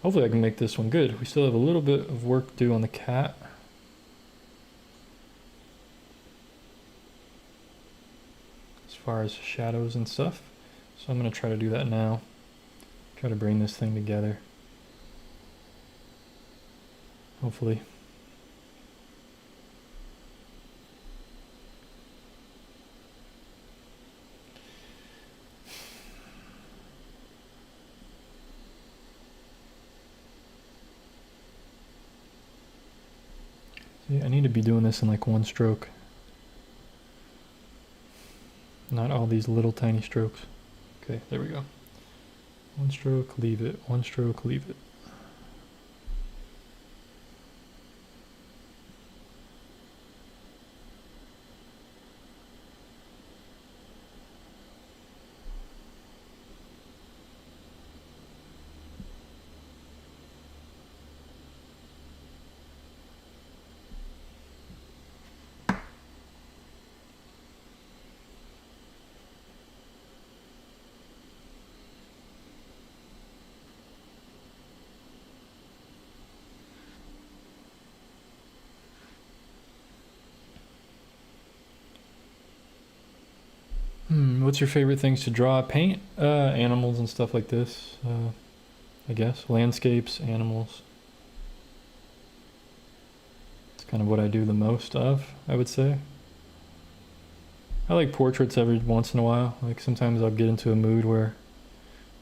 Hopefully I can make this one good. We still have a little bit of work to do on the cat. As far as shadows and stuff. So I'm going to try to do that now. Try to bring this thing together. Hopefully. See, I need to be doing this in like one stroke. Not all these little tiny strokes. Okay, there we go. One stroke, leave it. One stroke, leave it. What's your favorite things to draw? Paint? Animals and stuff like this. I guess. Landscapes, animals. It's kind of what I do the most of, I would say. I like portraits every once in a while. Like sometimes I'll get into a mood where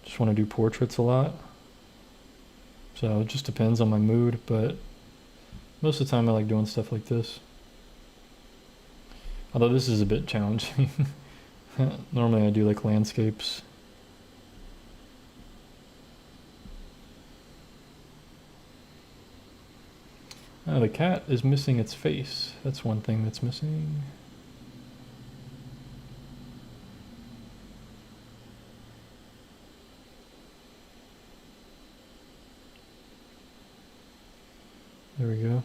I just want to do portraits a lot. So it just depends on my mood, but most of the time I like doing stuff like this. Although this is a bit challenging. Normally I do like landscapes. The cat is missing its face. That's one thing that's missing. There we go.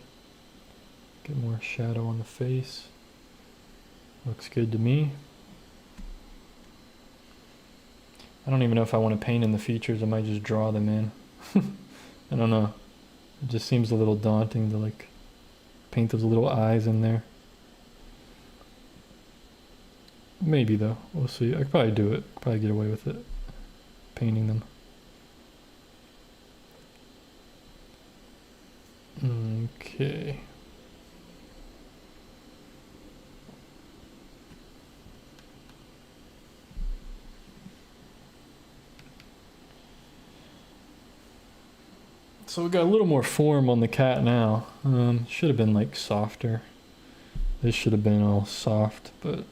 Get more shadow on the face. Looks good to me. I don't even know if I want to paint in the features. I might just draw them in. I don't know. It just seems a little daunting to like paint those little eyes in there. Maybe though. We'll see. I could probably do it. Probably get away with it. Painting them. Okay. So we got a little more form on the cat now. Should have been like softer. This should have been all soft, but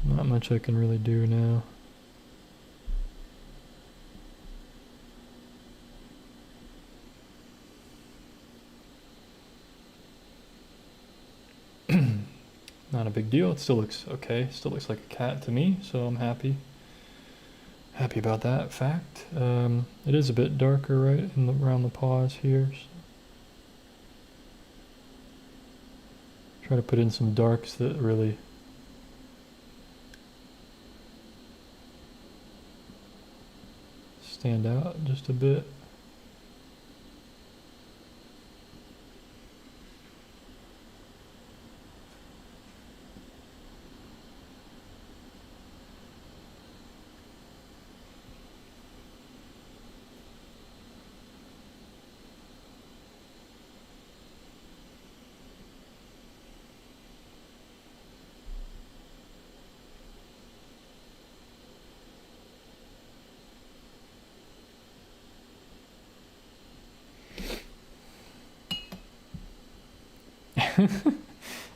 not much I can really do now. Not a big deal. It still looks okay. Still looks like a cat to me, so I'm happy. Happy about that fact. It is a bit darker right around the paws here. So try to put in some darks that really stand out just a bit.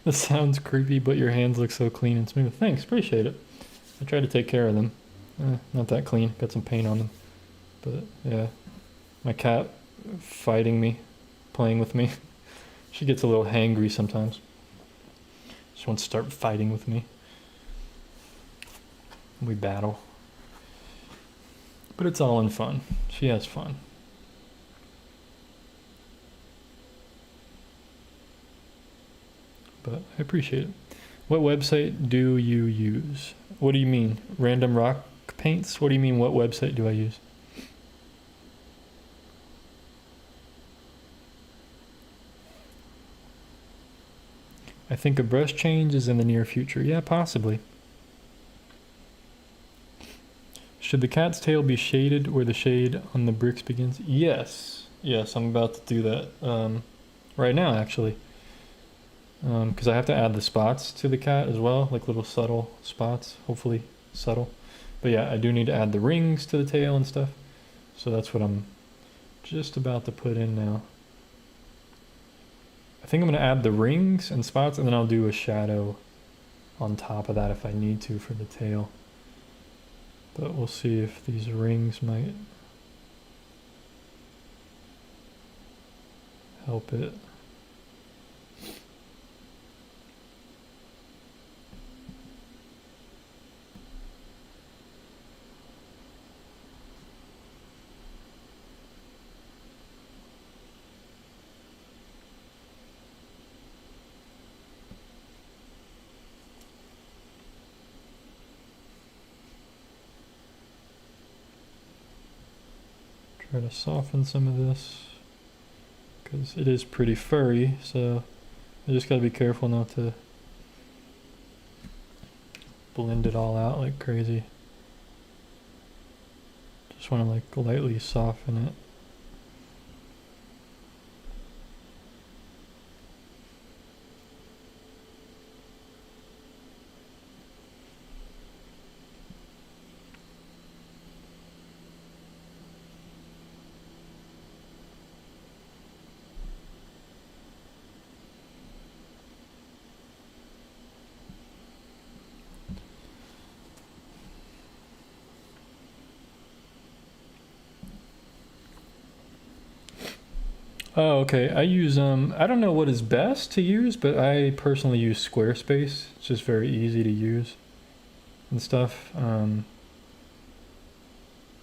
This sounds creepy, but your hands look so clean and smooth. Thanks, appreciate it. I try to take care of them. Not that clean, got some paint on them. But yeah, my cat fighting me, playing with me. She gets a little hangry sometimes. She wants to start fighting with me. We battle. But it's all in fun. She has fun. But I appreciate it. What website do you use? What do you mean? Random rock paints? What do you mean, what website do I use? I think a brush change is in the near future. Yeah, possibly. Should the cat's tail be shaded where the shade on the bricks begins? Yes. Yes, I'm about to do that right now, actually. Because I have to add the spots to the cat as well, like little subtle spots, hopefully subtle. But yeah, I do need to add the rings to the tail and stuff. So that's what I'm just about to put in now. I think I'm going to add the rings and spots, and then I'll do a shadow on top of that if I need to for the tail. But we'll see if these rings might help it. Try to soften some of this because it is pretty furry, so I just gotta be careful not to blend it all out like crazy. Just want to like lightly soften it. Oh, okay. I use, I don't know what is best to use, but I personally use Squarespace. It's just very easy to use and stuff. You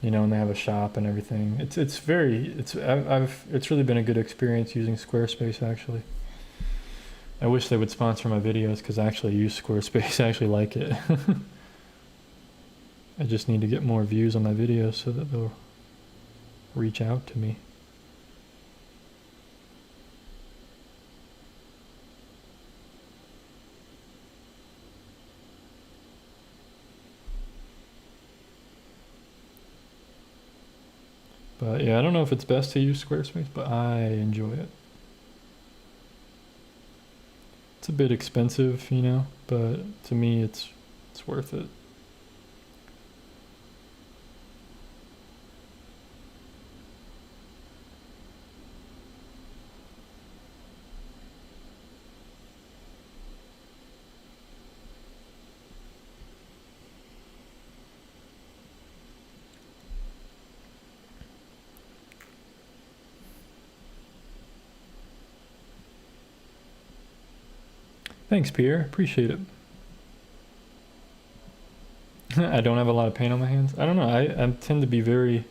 know, and they have a shop and everything. It's really been a good experience using Squarespace, actually. I wish they would sponsor my videos because I actually use Squarespace. I actually like it. I just need to get more views on my videos so that they'll reach out to me. But yeah, I don't know if it's best to use Squarespace, but I enjoy it. It's a bit expensive, you know, but to me it's worth it. Thanks, Pierre. Appreciate it. I don't have a lot of paint on my hands. I don't know. I tend to be very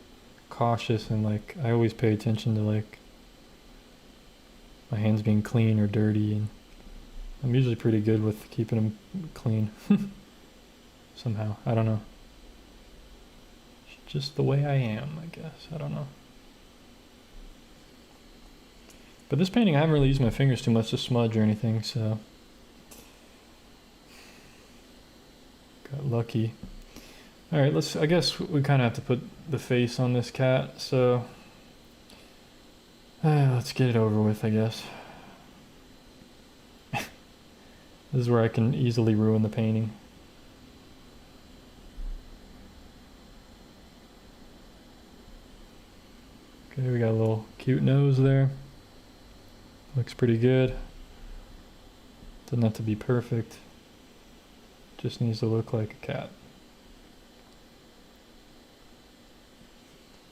cautious and like I always pay attention to like my hands being clean or dirty, and I'm usually pretty good with keeping them clean. Somehow. I don't know. Should just the way I am, I guess. I don't know. But this painting, I haven't really used my fingers too much to smudge or anything, so got lucky. All right, I guess we kind of have to put the face on this cat, so let's get it over with, I guess. This is where I can easily ruin the painting. Okay, we got a little cute nose there. Looks pretty good. Doesn't have to be perfect. Just needs to look like a cat.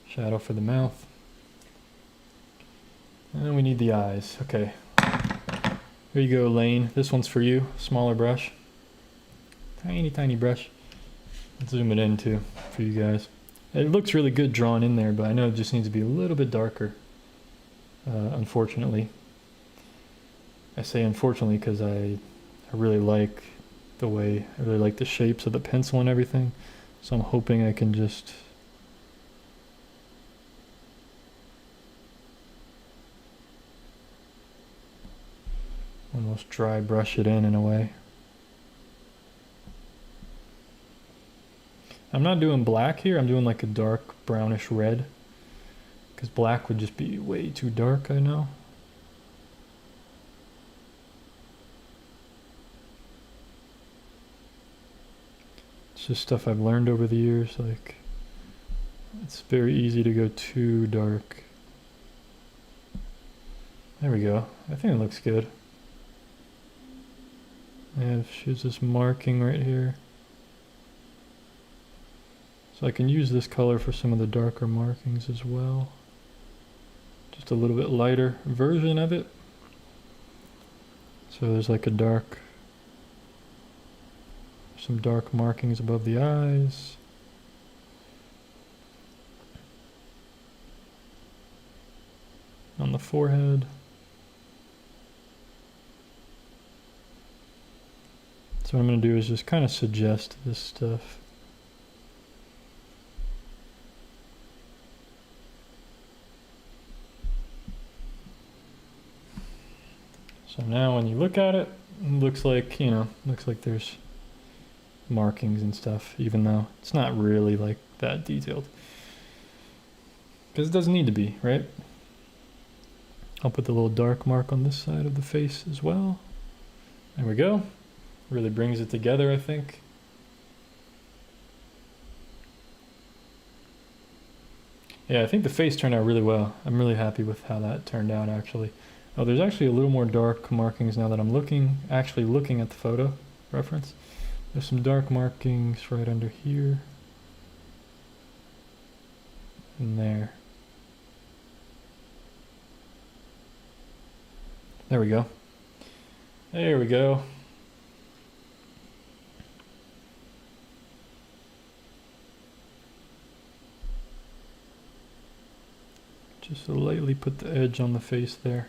Shadow for the mouth. And we need the eyes. Okay. Here you go, Lane. This one's for you. Smaller brush. Tiny, tiny brush. Let's zoom it in too for you guys. It looks really good drawn in there, but I know it just needs to be a little bit darker. Unfortunately. I say unfortunately because I really like the way, I really like the shapes of the pencil and everything. So I'm hoping I can just almost dry brush it in a way. I'm not doing black here, I'm doing like a dark brownish red. Because black would just be way too dark, I know. It's just stuff I've learned over the years, like it's very easy to go too dark. There we go, I think it looks good. I have this marking right here. So I can use this color for some of the darker markings as well. Just a little bit lighter version of it. So there's like some dark markings above the eyes. On the forehead. So what I'm going to do is just kind of suggest this stuff. So now when you look at it, it looks like, looks like there's markings and stuff, even though it's not really like that detailed. Because it doesn't need to be, right? I'll put the little dark mark on this side of the face as well. There we go. Really brings it together, I think. Yeah, I think the face turned out really well. I'm really happy with how that turned out, actually. Oh, there's actually a little more dark markings now that I'm actually looking at the photo reference. There's some dark markings right under here. And there. There we go. There we go. Just lightly put the edge on the face there.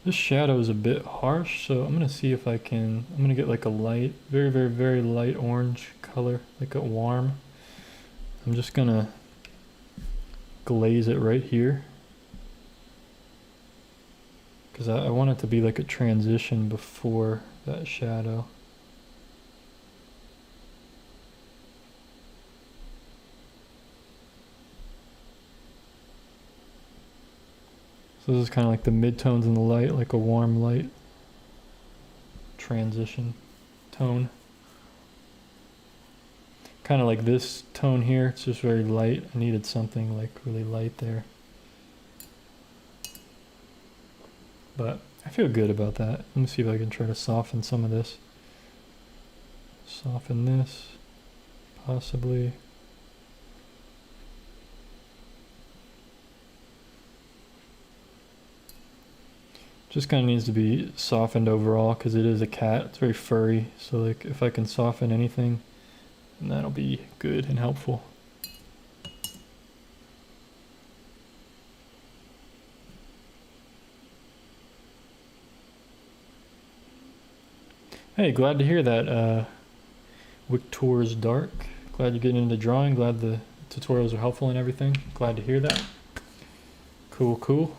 This shadow is a bit harsh, so I'm going to see if I'm going to get like a light, very, very, very light orange color, like a warm. I'm just going to glaze it right here. Because I want it to be like a transition before that shadow. So this is kind of like the midtones in the light, like a warm light transition tone. Kind of like this tone here, it's just very light. I needed something like really light there. But I feel good about that. Let me see if I can try to soften some of this. Soften this, possibly. Just kind of needs to be softened overall because it is a cat. It's very furry. So like if I can soften anything, then that'll be good and helpful. Hey, glad to hear that, Victor's Dark. Glad you're getting into drawing. Glad the tutorials are helpful and everything. Glad to hear that. Cool, cool.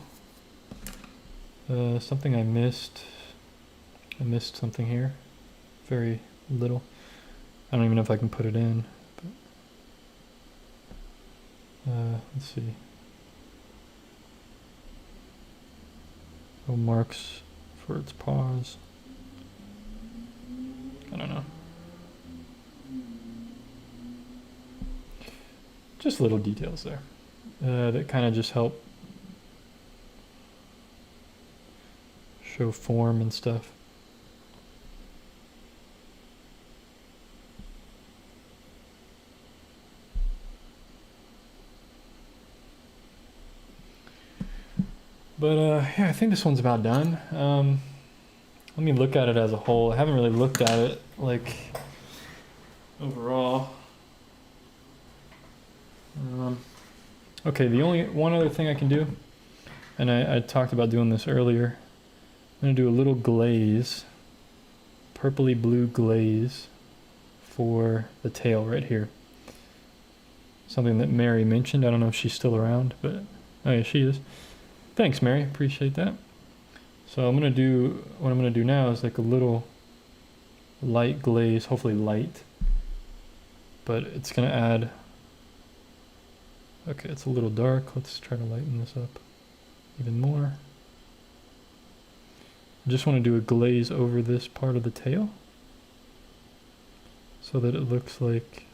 Something I missed. I missed something here. Very little. I don't even know if I can put it in. But, let's see. Oh, marks for its paws. I don't know. Just little details there that kind of just help show form and stuff. But yeah, I think this one's about done. Let me look at it as a whole. I haven't really looked at it like overall. Okay, the only one other thing I can do, and I talked about doing this earlier, I'm gonna do a little glaze, purpley blue glaze for the tail right here. Something that Mary mentioned. I don't know if she's still around, but oh yeah, she is. Thanks, Mary, appreciate that. So what I'm gonna do now is like a little light glaze, hopefully light, but it's gonna add, okay, it's a little dark. Let's try to lighten this up even more. I just want to do a glaze over this part of the tail so that it looks like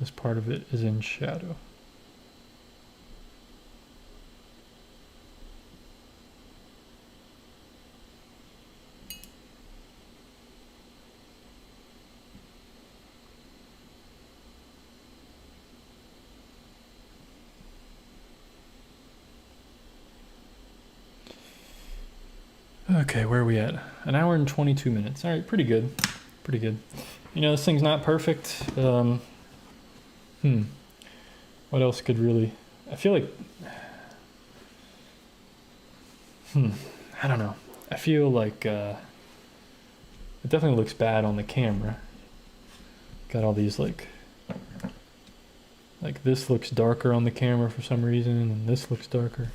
this part of it is in shadow. Okay, where are we at? 1 hour and 22 minutes. All right, pretty good. Pretty good. You know, this thing's not perfect. What else could really... I feel like... I don't know. I feel like it definitely looks bad on the camera. Got all these like this looks darker on the camera for some reason, and this looks darker.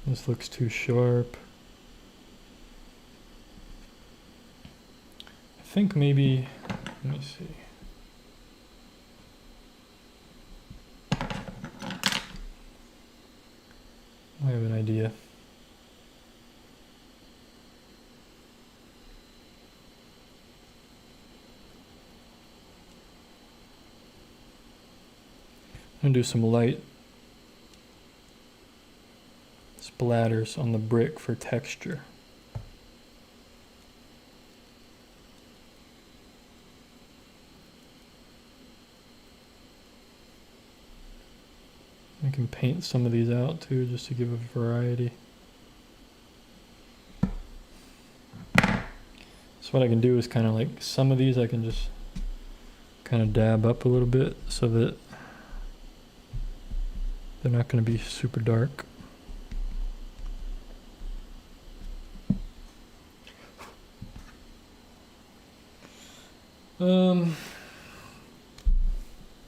This looks too sharp. I think maybe, let me see. I have an idea. I'm gonna do some light splatters on the brick for texture. I can paint some of these out too, just to give a variety. So what I can do is kind of like some of these I can just kind of dab up a little bit so that they're not going to be super dark.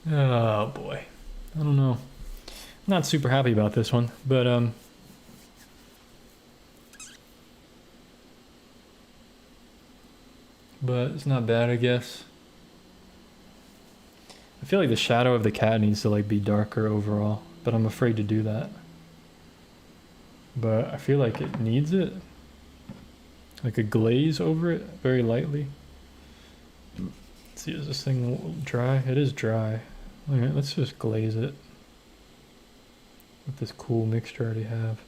Oh boy, I don't know. Not super happy about this one, but it's not bad, I guess. I feel like the shadow of the cat needs to like be darker overall, but I'm afraid to do that. But I feel like it needs it. Like a glaze over it, very lightly. Let's see, is this thing dry? It is dry. Alright, let's just glaze it with this cool mixture I already have.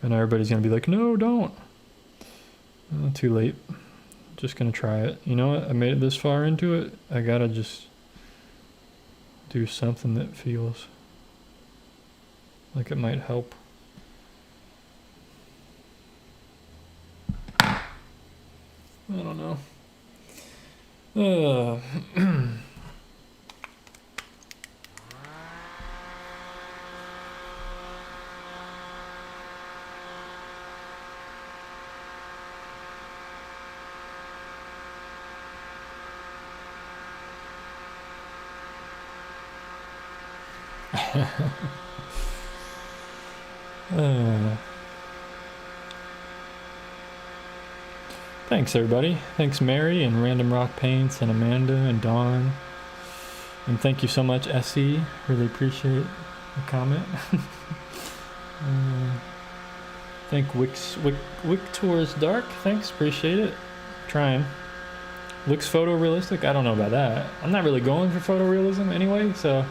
And everybody's gonna be like, no, don't. Too late. Just gonna try it. You know what? I made it this far into it. I gotta just do something that feels like it might help. I don't know. Thanks everybody. Thanks Mary and Random Rock Paints and Amanda and Dawn. And thank you so much Essie. Really appreciate the comment. Thank Wick Tours Dark. Thanks, appreciate it. Trying. Looks photorealistic? I don't know about that. I'm not really going for photorealism anyway, so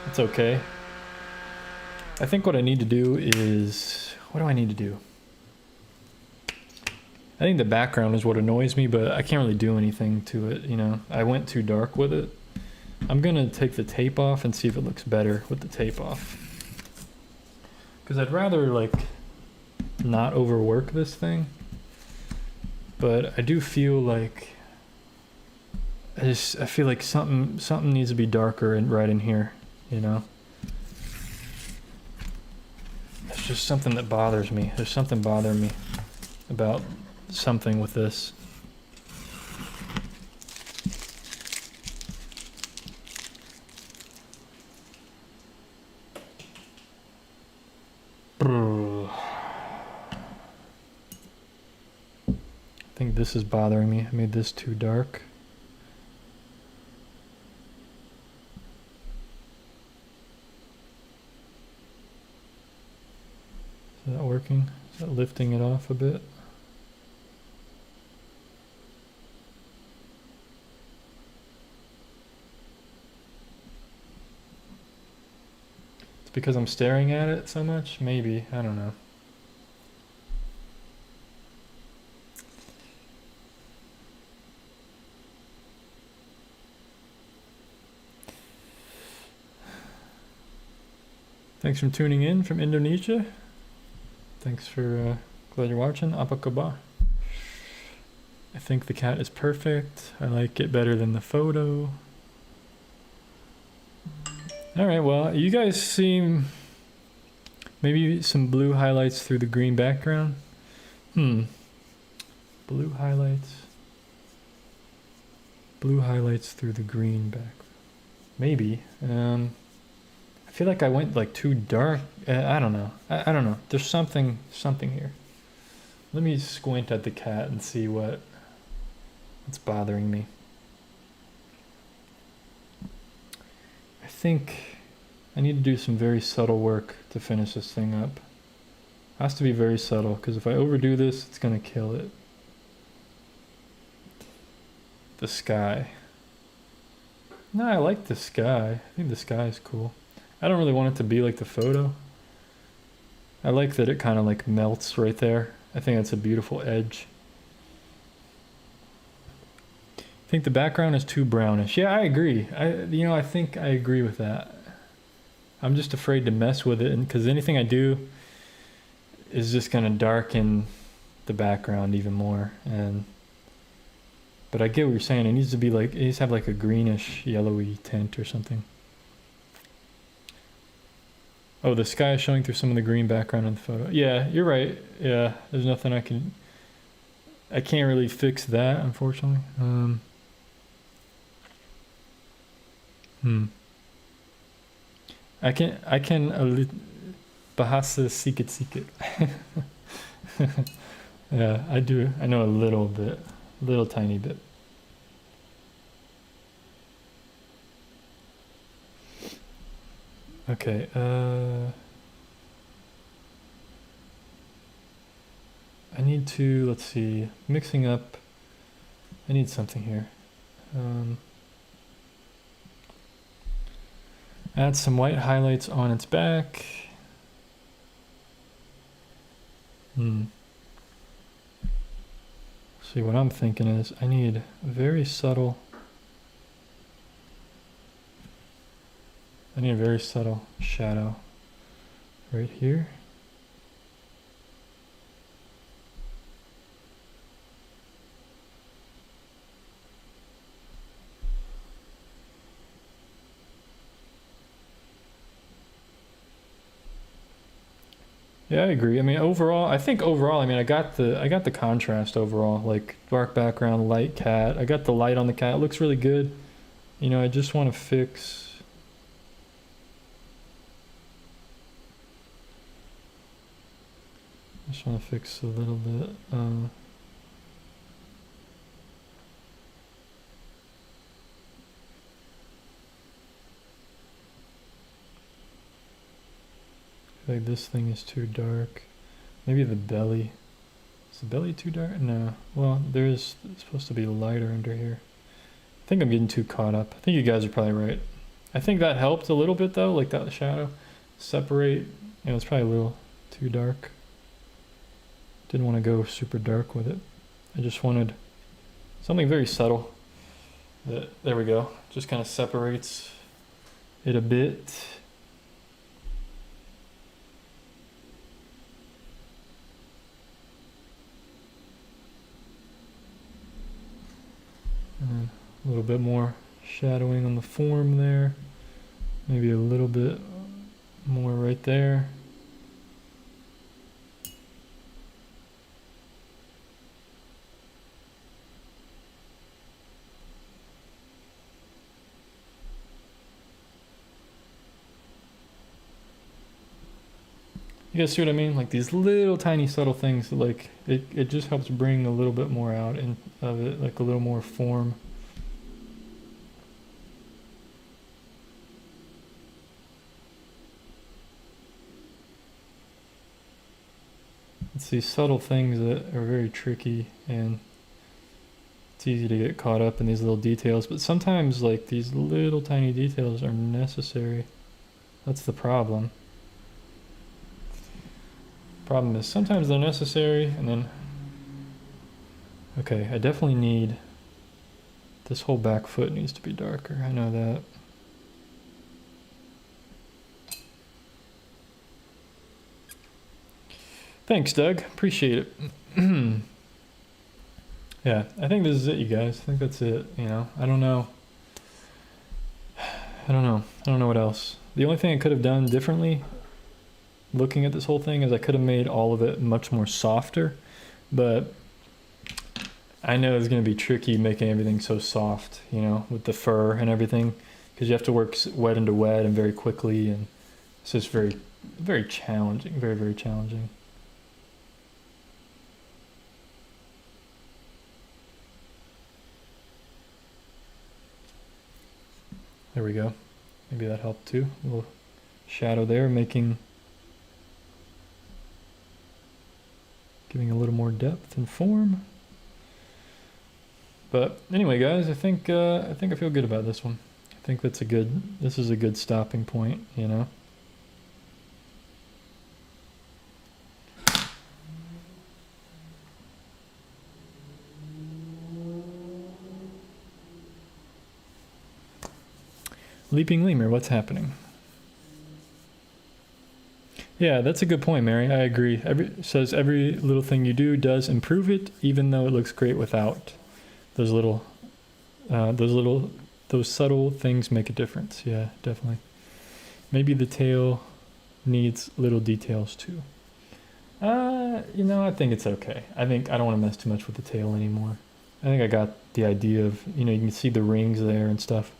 it's okay. I think what I need to do is... What do I need to do? I think the background is what annoys me, but I can't really do anything to it, you know. I went too dark with it. I'm gonna take the tape off and see if it looks better with the tape off. Because I'd rather, like, not overwork this thing. But I do feel like... I feel like something needs to be darker and right in here, you know. It's just something that bothers me. There's something bothering me about something with this. I think this is bothering me. I made this too dark. Is that working? Is that lifting it off a bit? It's because I'm staring at it so much? Maybe. I don't know. Thanks for tuning in from Indonesia. Thanks for, glad you're watching. Apa kabar? I think the cat is perfect. I like it better than the photo. Alright, well, you guys seem... Maybe some blue highlights through the green background? Blue highlights. Blue highlights through the green background. Maybe. I feel like I went like too dark. I don't know. I don't know. There's something here. Let me squint at the cat and see what's bothering me. I think I need to do some very subtle work to finish this thing up. It has to be very subtle, because if I overdo this, it's gonna kill it. The sky. No, I like the sky. I think the sky is cool. I don't really want it to be like the photo. I like that it kind of like melts right there. I think that's a beautiful edge. I think the background is too brownish. Yeah, I agree. I think I agree with that. I'm just afraid to mess with it, and because anything I do is just gonna darken the background even more. But I get what you're saying. It needs to be like, it needs to have like a greenish, yellowy tint or something. Oh, the sky is showing through some of the green background in the photo. Yeah, you're right. Yeah, there's nothing I can't really fix that, unfortunately. I can bahasa sikit. Yeah, I do. I know a little bit, little tiny bit. Okay, I need to, let's see, mixing up, I need something here. Add some white highlights on its back. See, what I'm thinking is I need a very subtle shadow right here. Yeah, I agree. I mean, overall, I got the contrast overall, like dark background, light cat. I got the light on the cat. It looks really good. You know, I just want to fix Just want to fix a little bit. Like this thing is too dark. Maybe the belly. Is the belly too dark? No. Well, it's supposed to be lighter under here. I think I'm getting too caught up. I think you guys are probably right. I think that helped a little bit though, like that shadow. Separate, it's probably a little too dark. Didn't want to go super dark with it. I just wanted something very subtle. There we go. Just kind of separates it a bit. And a little bit more shadowing on the form there. Maybe a little bit more right there. You guys see what I mean? Like these little tiny subtle things, like it just helps bring a little bit more out of it, like a little more form. It's these subtle things that are very tricky, and it's easy to get caught up in these little details, but sometimes like these little tiny details are necessary. That's the problem. Problem is sometimes they're necessary, and then okay, I definitely need this whole back foot needs to be darker. I know that. Thanks, Doug. Appreciate it. Yeah, I think this is it, you guys. I think that's it. I don't know. I don't know what else. The only thing I could have done differently looking at this whole thing is I could have made all of it much more softer, but I know it's going to be tricky making everything so soft, with the fur and everything, because you have to work wet into wet and very quickly, and it's just very, very challenging, very, very challenging. There we go. Maybe that helped too. A little shadow there, giving a little more depth and form. But anyway, guys, I think I feel good about this one. I think this is a good stopping point, Leaping Lemur, what's happening? Yeah, that's a good point, Mary. I agree. Says every little thing you do does improve it, even though it looks great without. Those subtle things make a difference. Yeah, definitely. Maybe the tail needs little details too. I think it's okay. I don't want to mess too much with the tail anymore. I think I got the idea of, you can see the rings there and stuff.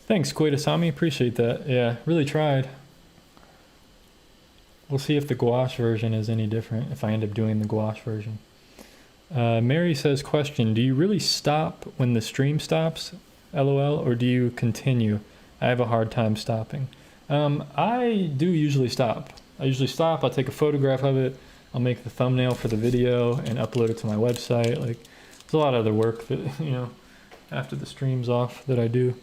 Thanks, Koitasami. Appreciate that. Yeah, really tried. We'll see if the gouache version is any different, if I end up doing the gouache version. Mary says, question, do you really stop when the stream stops? LOL, or do you continue? I have a hard time stopping. I do usually stop. I'll take a photograph of it, I'll make the thumbnail for the video and upload it to my website. Like, there's a lot of other work that, after the stream's off that I do.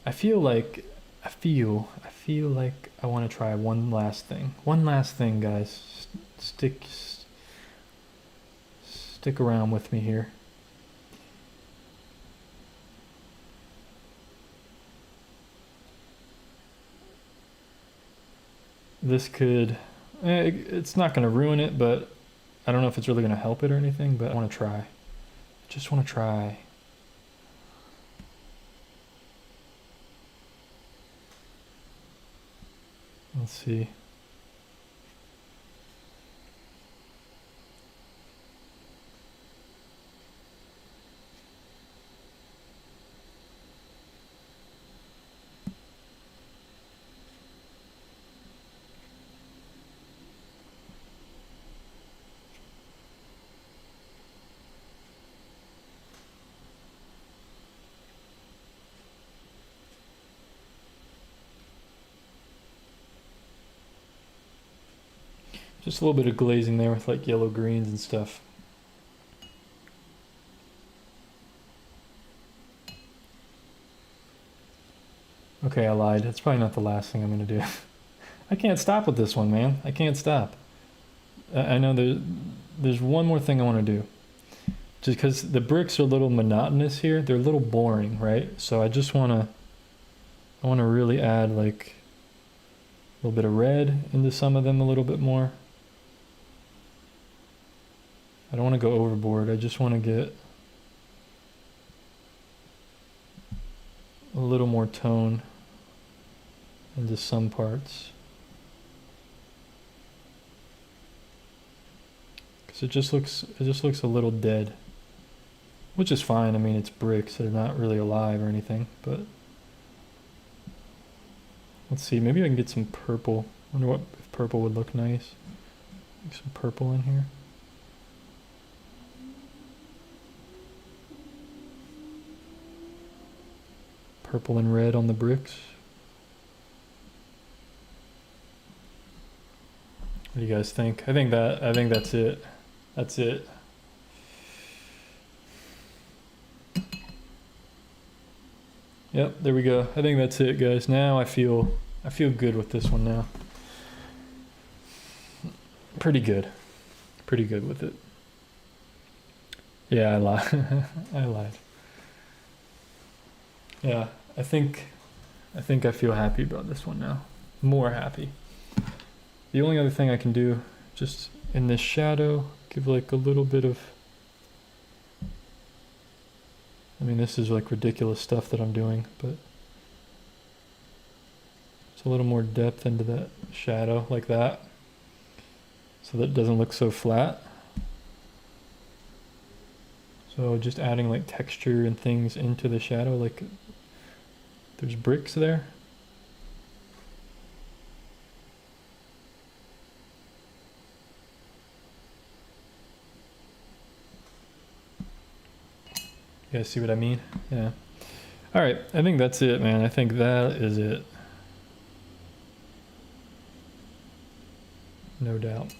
I feel like I want to try one last thing. One last thing, guys. Stick around with me here. This could, it's not going to ruin it, but I don't know if it's really going to help it or anything, but I want to try. I just want to try. Let's see. Just a little bit of glazing there with like yellow greens and stuff. Okay, I lied. It's probably not the last thing I'm gonna do. I can't stop with this one, man. I can't stop. I know there's one more thing I want to do. Just because the bricks are a little monotonous here. They're a little boring, right? So I want to really add like a little bit of red into some of them a little bit more. I don't want to go overboard. I just want to get a little more tone into some parts. Because it just looks a little dead. Which is fine. I mean, it's bricks. They're not really alive or anything, but let's see. Maybe I can get some purple. I wonder what if purple would look nice. Like some purple in here. Purple and red on the bricks. What do you guys think? I think that's it. That's it. Yep, there we go. I think that's it, guys. Now I feel good with this one now. Pretty good. Pretty good with it. Yeah, I lied. I lied. Yeah, I think I feel happy about this one now. More happy. The only other thing I can do, just in this shadow, give like a little bit of, I mean, this is like ridiculous stuff that I'm doing, but it's a little more depth into that shadow like that, so that it doesn't look so flat. So just adding like texture and things into the shadow, like there's bricks there. You guys see what I mean? Yeah. All right, I think that's it, man. I think that is it. No doubt.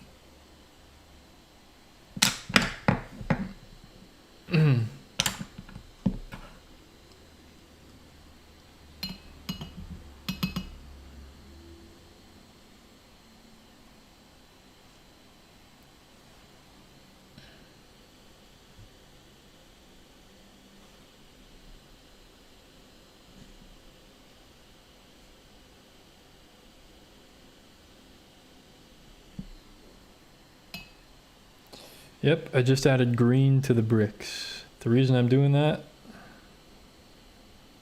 Yep, I just added green to the bricks. The reason I'm doing that,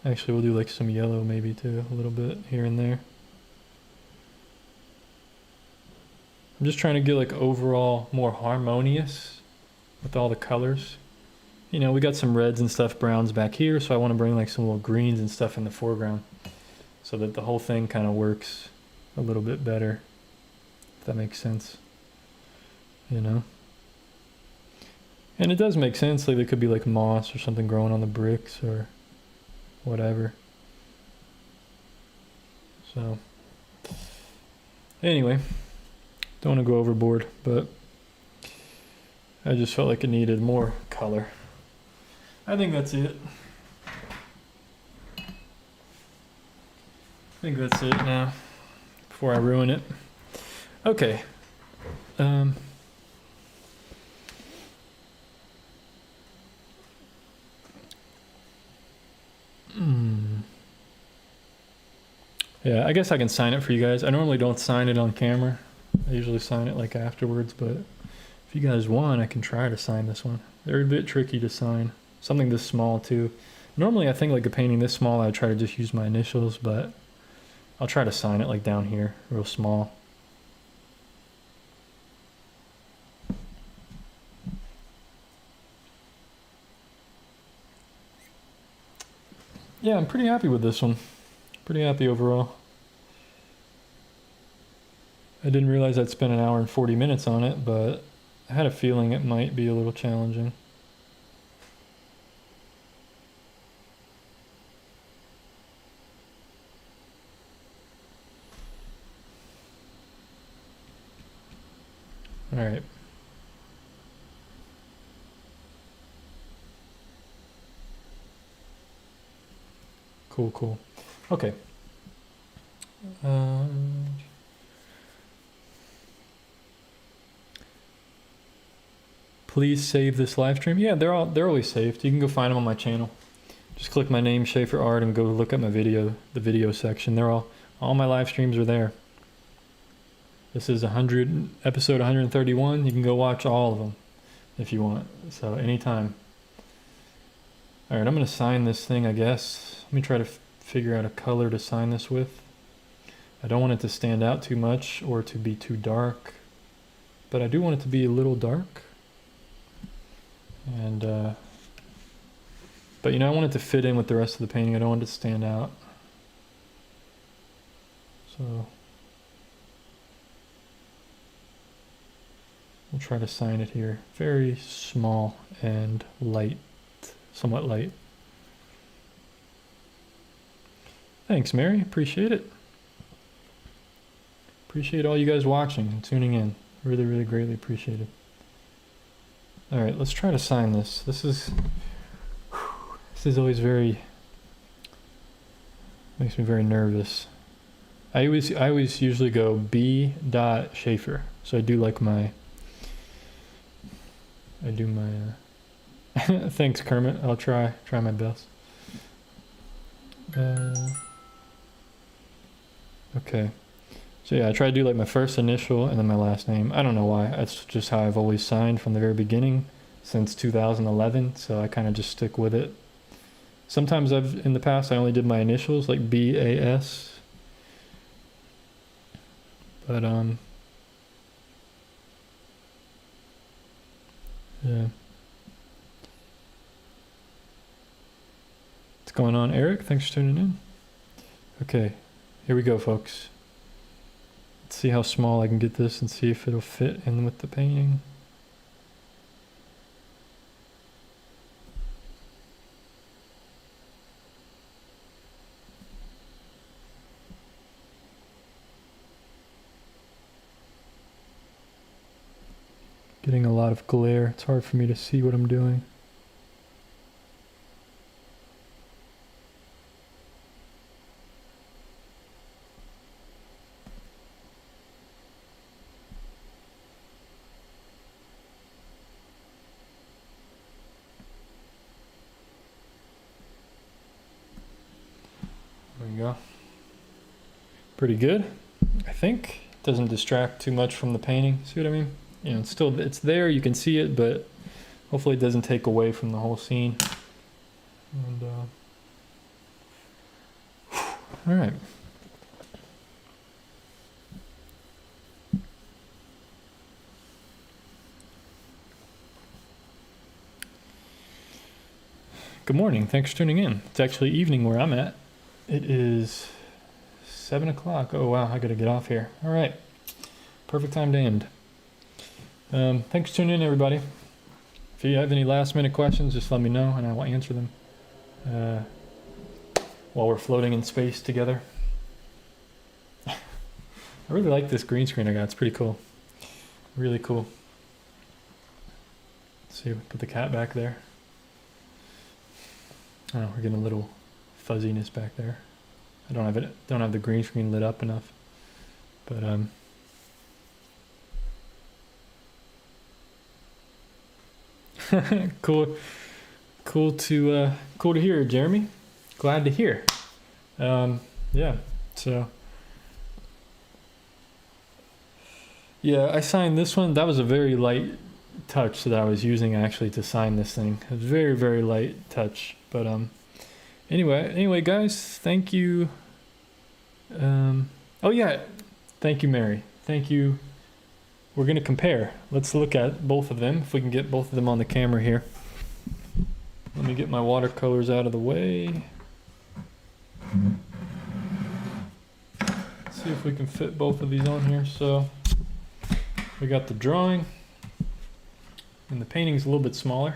actually we'll do like some yellow maybe too, a little bit here and there. I'm just trying to get like overall more harmonious with all the colors. You know, we got some reds and stuff, browns back here, so I want to bring like some little greens and stuff in the foreground so that the whole thing kind of works a little bit better, if that makes sense, you know? And it does make sense, like there could be like moss or something growing on the bricks or whatever. So, anyway, don't want to go overboard, but I just felt like it needed more color. I think that's it. I think that's it now, before I ruin it. Okay. Yeah, I guess I can sign it for you guys. I normally don't sign it on camera. I usually sign it like afterwards, but if you guys want, I can try to sign this one. They're a bit tricky to sign. Something this small too. Normally I think like a painting this small, I try to just use my initials, but I'll try to sign it like down here, real small. Yeah, I'm pretty happy with this one. Pretty happy overall. I didn't realize I'd spent an hour and 40 minutes on it, but I had a feeling it might be a little challenging. All right. Cool, cool. Okay. Please save this live stream. Yeah, they're always saved. You can go find them on my channel. Just click my name, Schaefer Art, and go look at my video, the video section. They're all my live streams are there. This is episode 131. You can go watch all of them if you want. So anytime. All right, I'm gonna sign this thing, I guess. Let me try to figure out a color to sign this with. I don't want it to stand out too much or to be too dark, but I do want it to be a little dark. And, but you know, I want it to fit in with the rest of the painting. I don't want it to stand out. So we'll try to sign it here. Very small and light, somewhat light. Thanks, Mary. Appreciate it. Appreciate all you guys watching and tuning in. Really, really greatly appreciated. All right, let's try to sign this. This is always makes me very nervous. I always usually go B.Schaefer. So I do my thanks, Kermit. I'll try my best. Okay. So yeah, I try to do like my first initial and then my last name. I don't know why. That's just how I've always signed from the very beginning since 2011. So I kind of just stick with it. Sometimes in the past, I only did my initials like B.A.S. But yeah. What's going on, Eric? Thanks for tuning in. Okay, here we go, folks. Let's see how small I can get this and see if it'll fit in with the painting. Getting a lot of glare. It's hard for me to see what I'm doing. There we go. Pretty good, I think. Doesn't distract too much from the painting. See what I mean? You know, it's there, you can see it, but hopefully it doesn't take away from the whole scene. And all right. Good morning, thanks for tuning in. It's actually evening where I'm at. It is 7 o'clock. Oh wow, I gotta get off here. All right, perfect time to end. Thanks for tuning in, everybody. If you have any last minute questions, just let me know and I will answer them while we're floating in space together. I really like this green screen I got. It's pretty cool. Really cool. Let's see, put the cat back there. Oh, we're getting a little fuzziness back there. I don't have the green screen lit up enough. But cool to hear, Jeremy. Glad to hear. Yeah, so yeah, I signed this one. That was a very light touch that I was using actually to sign this thing. A very, very light touch. But anyway, guys, thank you. Oh yeah, thank you, Mary. Thank you. We're going to compare. Let's look at both of them, if we can get both of them on the camera here. Let me get my watercolors out of the way. See if we can fit both of these on here. So we got the drawing, and the painting's a little bit smaller.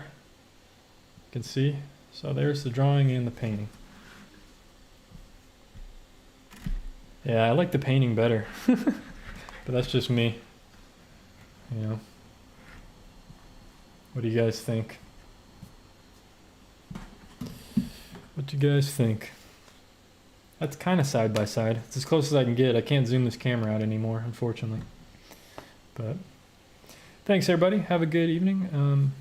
You can see. So there's the drawing and the painting. Yeah, I like the painting better, but that's just me. You know, What do you guys think? What do you guys think? That's kind of side by side. It's as close as I can get. I can't zoom this camera out anymore, unfortunately. But thanks, everybody. Have a good evening.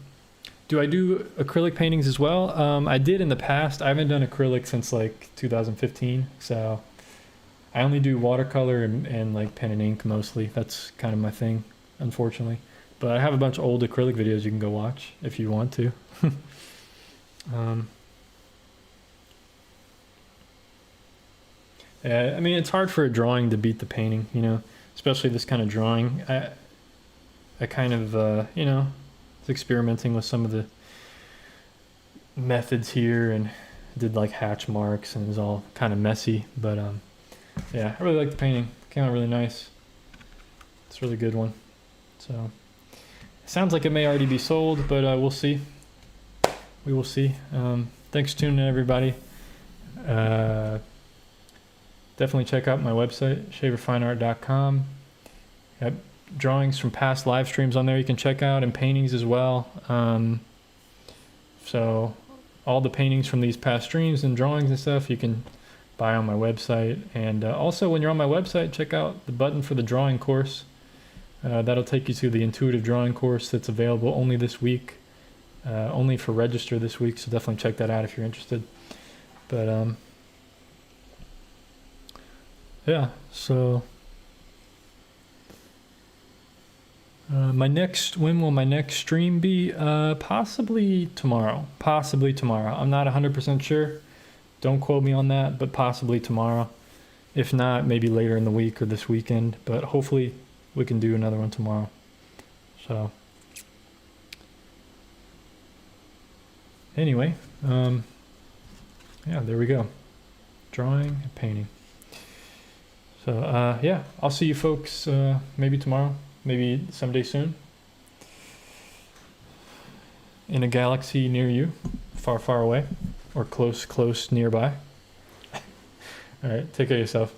Do I do acrylic paintings as well? I did in the past. I haven't done acrylic since like 2015. So I only do watercolor and like pen and ink mostly. That's kind of my thing, unfortunately. But I have a bunch of old acrylic videos you can go watch if you want to. Yeah, I mean, it's hard for a drawing to beat the painting, you know, especially this kind of drawing. I kind of, you know, was experimenting with some of the methods here and did like hatch marks, and it was all kind of messy. But yeah, I really like the painting. It came out really nice. It's a really good one. So it sounds like it may already be sold, but we'll see. We will see. Thanks for tuning in, everybody. Definitely check out my website, shaverfineart.com. Got drawings from past live streams on there you can check out, and paintings as well. So all the paintings from these past streams and drawings and stuff you can buy on my website. And also, when you're on my website, check out the button for the drawing course. That'll take you to the intuitive drawing course that's available only this week, only for register this week. So definitely check that out if you're interested. But yeah, so when will my next stream be? Possibly tomorrow. I'm not 100% sure. Don't quote me on that, but possibly tomorrow. If not, maybe later in the week or this weekend, but hopefully we can do another one tomorrow. So anyway, yeah, there we go. Drawing and painting. So yeah, I'll see you folks maybe tomorrow, maybe someday soon, in a galaxy near you, far, far away, or close, nearby. All right, take care of yourself.